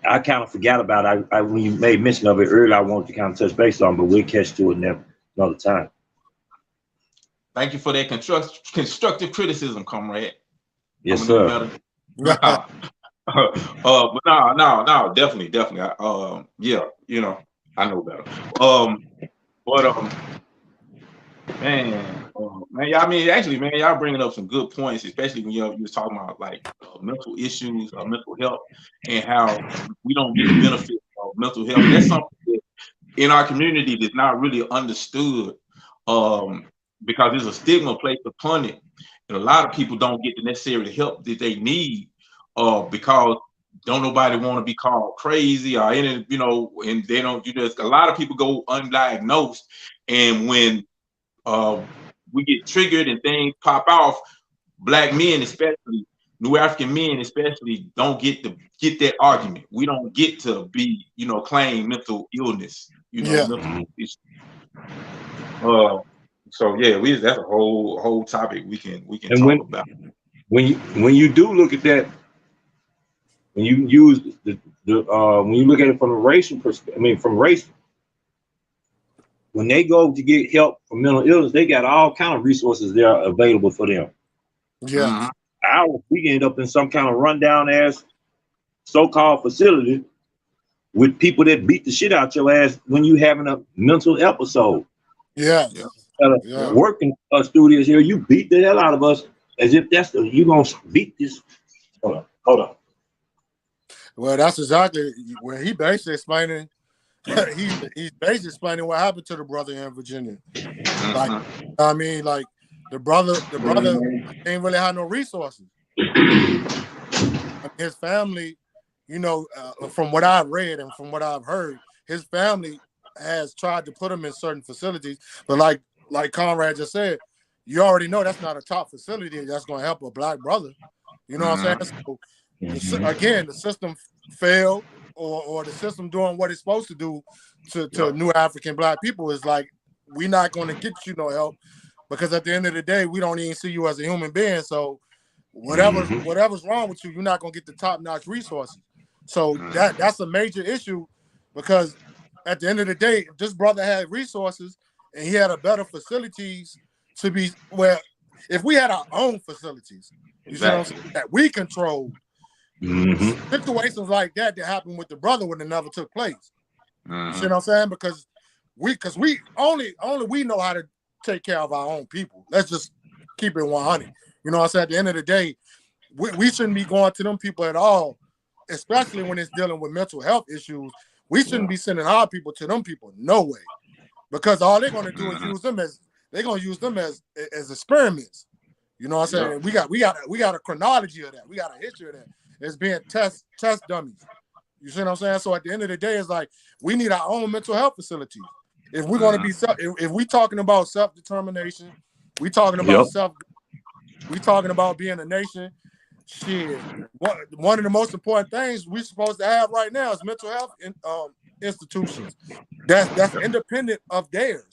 I kind of forgot about it. When you made mention of it earlier, I wanted to kind of touch base on, but we'll catch to it another time. Thank you for that constructive criticism, Comrade. Yes, sir. But no, definitely. I know better. Man, y'all bringing up some good points, especially when you was talking about like mental issues, mental health, and how we don't get the benefit of mental health. That's something that in our community that's not really understood, because there's a stigma placed upon it, and a lot of people don't get the necessary help that they need, because don't nobody want to be called crazy or any, and they don't. A lot of people go undiagnosed, and when we get triggered and things pop off, Black men, especially New African men, especially, don't get that argument. We don't get to be, claim mental illness, mental issue. So that's a whole topic we can talk about. When you do look at that, when you use when you look at it from a racial perspective, from race. When they go to get help for mental illness, they got all kind of resources there available for them. Yeah. We end up in some kind of rundown ass so-called facility with people that beat the shit out your ass when you having a mental episode. Yeah. Working studios here, you beat the hell out of us as if you gonna beat this. Hold on. Well, that's exactly where he basically explaining. He's basically explaining what happened to the brother in Virginia. Like, the brother ain't really had no resources. His family, from what I've read and from what I've heard, his family has tried to put him in certain facilities, but like Conrad just said, you already know that's not a top facility that's going to help a black brother. You know what I'm saying? So, again, the system failed, or the system doing what it's supposed to do to new African black people is like, we're not going to get you no help, because at the end of the day, we don't even see you as a human being. So whatever's wrong with you, you're not going to get the top-notch resources. So that's a major issue, because at the end of the day, if this brother had resources and he had a better facilities to be where, if we had our own facilities, you see what I'm saying, that we control, situations like that happened with the brother would have never took place. You see what I'm saying? Because we only we know how to take care of our own people. Let's just keep it 100. You know what I'm saying? At the end of the day, we shouldn't be going to them people at all, especially when it's dealing with mental health issues. We shouldn't be sending our people to them people. No way. Because all they're going to do is use them as experiments. You know what I'm saying? We got a chronology of that. We got a history of that. It's being test dummies. You see what I'm saying? So at the end of the day, it's like, we need our own mental health facilities. If we're going to be if we talking about self-determination, we talking about we talking about being a nation. Shit, one of the most important things we're supposed to have right now is mental health institutions that's independent of theirs.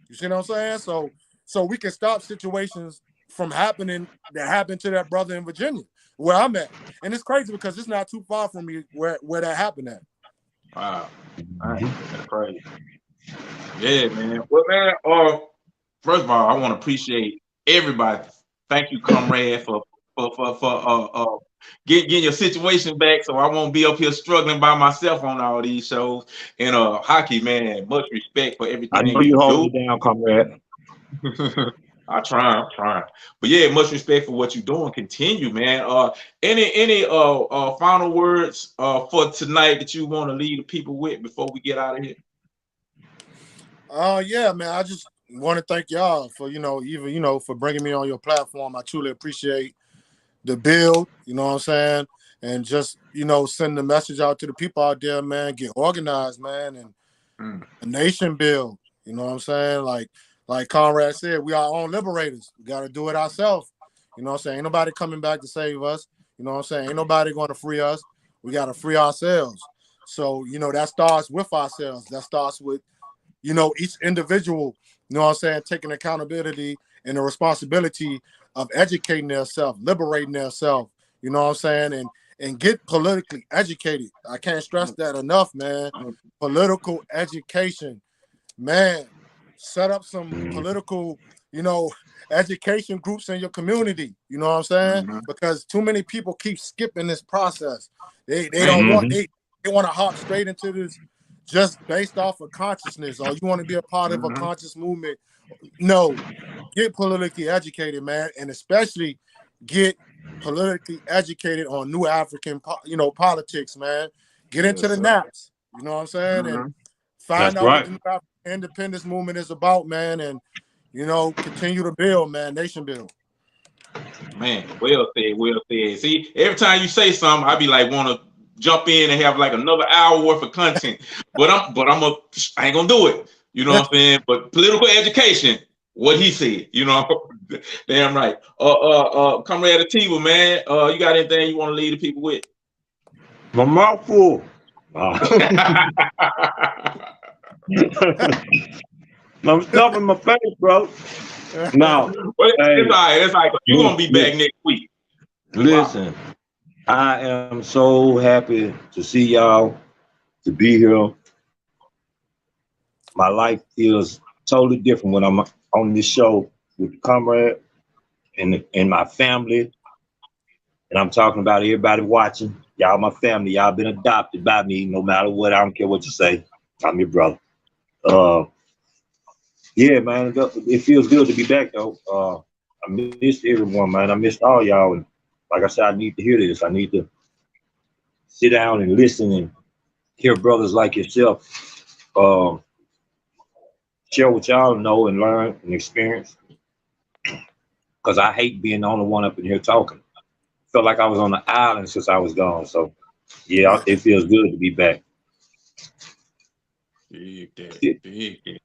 You see what I'm saying? So we can stop situations from happening that happened to that brother in Virginia, where I'm at. And it's crazy because it's not too far from me where that happened at. Wow, that's crazy. Yeah, man. Well, man, first of all, I want to appreciate everybody. Thank you, Comrade, for getting your situation back, so I won't be up here struggling by myself on all these shows. And Haki, man, much respect for everything. I know you hold it down, Comrade. I'm trying. But yeah, much respect for what you're doing. Continue, man. Any final words for tonight that you want to leave the people with before we get out of here? Yeah, man. I just want to thank y'all for, for bringing me on your platform. I truly appreciate the build, you know what I'm saying? And just, send the message out to the people out there, man. Get organized, man, and a nation build. You know what I'm saying? Like Conrad said, we are our own liberators. We got to do it ourselves. You know what I'm saying? Ain't nobody coming back to save us. You know what I'm saying? Ain't nobody going to free us. We got to free ourselves. So, that starts with ourselves. That starts with, each individual, you know what I'm saying, taking accountability and the responsibility of educating themselves, liberating themselves, you know what I'm saying, and get politically educated. I can't stress that enough, man. Political education, man. Set up some political, education groups in your community. You know what I'm saying? Because too many people keep skipping this process. They don't want they want to hop straight into this just based off of consciousness, or you want to be a part of a conscious movement. No, get politically educated, man, and especially get politically educated on new African, politics, man. Get into the naps. You know what I'm saying? And find out what the new African independence movement is about, man, and continue to build, man, nation build. Man, well said. See, every time you say something, I be like, want to jump in and have like another hour worth of content, but I ain't gonna do it. You know what I'm saying? But political education, what he said, damn right. Comrade Atiba, man, you got anything you want to leave the people with? My mouth full. I'm stuffing my face, bro. No, it's all right. It's like you're gonna be back next week. Listen, I am so happy to see y'all, to be here. My life feels totally different when I'm on this show with the Comrade and my family. And I'm talking about everybody watching. Y'all my family. Y'all been adopted by me, no matter what. I don't care what you say. I'm your brother. Yeah, man, it feels good to be back, though. I missed everyone, man. I missed all y'all. And like I said, I need to hear this. I need to sit down and listen and hear brothers like yourself share what y'all know and learn and experience. Because I hate being the only one up in here talking. Felt like I was on the island since I was gone. So Yeah, it feels good to be back. Big that.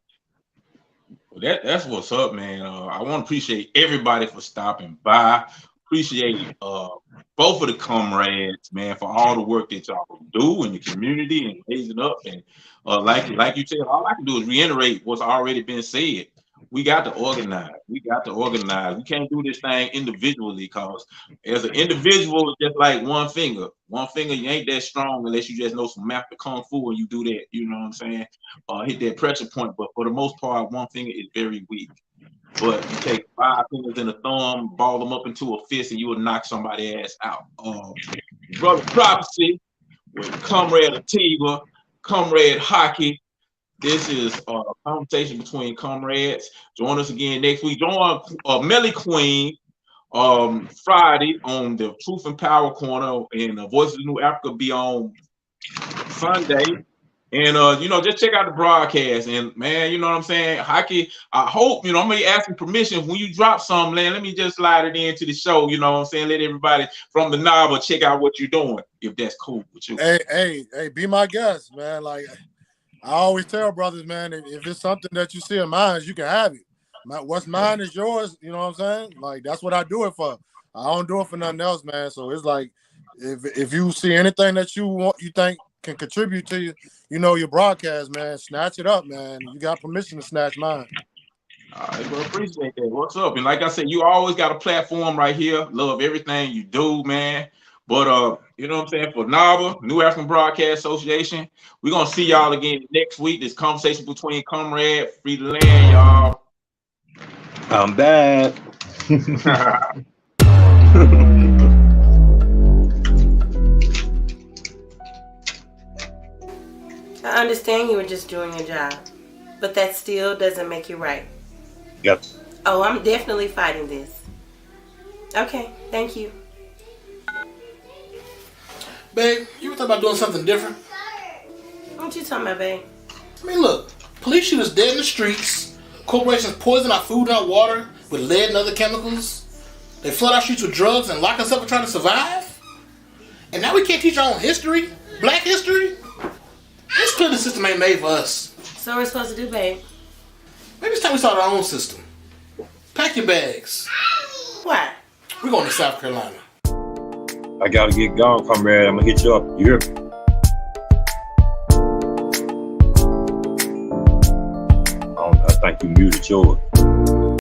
Well, that's what's up, man. I want to appreciate everybody for stopping by. Appreciate both of the comrades, man, for all the work that y'all do in the community and raising up. And like you said, all I can do is reiterate what's already been said. We got to organize. We can't do this thing individually, because as an individual, it's just like one finger. One finger, you ain't that strong unless you just know some master kung fu and you do that. You know what I'm saying? Hit that pressure point. But for the most part, one finger is very weak. But you take 5 fingers and a thumb, ball them up into a fist, and you will knock somebody's ass out. Brother Prophecy with Comrade Atiba, Comrade Haki. This is a conversation between comrades. Join us again next week. Join Melly Queen Friday on the Truth and Power Corner, and Voices of New Africa be on Sunday. And just check out the broadcast. And man, you know what I'm saying? Haki, I hope, I'm gonna ask you permission when you drop something, man. Let me just slide it into the show, you know what I'm saying? Let everybody from the novel check out what you're doing, if that's cool with you. Hey, be my guest, man. Like I always tell brothers, man, if it's something that you see of mine, you can have it. What's mine is yours, you know what I'm saying? Like that's what I do it for. I don't do it for nothing else, man. So it's like if you see anything that you think can contribute to your broadcast, man, snatch it up, man. You got permission to snatch mine. All right, well, appreciate that. What's up? And like I said, you always got a platform right here. Love everything you do, man. But you know what I'm saying? For NABA, New African Broadcast Association, we're gonna see y'all again next week. This conversation between comrade, free the land, y'all. I'm back. I understand you were just doing your job, but that still doesn't make you right. Yep. Oh, I'm definitely fighting this. Okay, thank you. Babe, you ever thought about doing something different? What you talking about, babe? I mean, look, police shoot us dead in the streets. Corporations poison our food and our water with lead and other chemicals. They flood our streets with drugs and lock us up and try to survive. And now we can't teach our own history, black history. It's clear the system ain't made for us. So what we're supposed to do, babe? Maybe it's time we start our own system. Pack your bags. Why? We're going to South Carolina. I gotta get gone, comrade. I'm gonna hit you up. You hear me? I think you muted yours.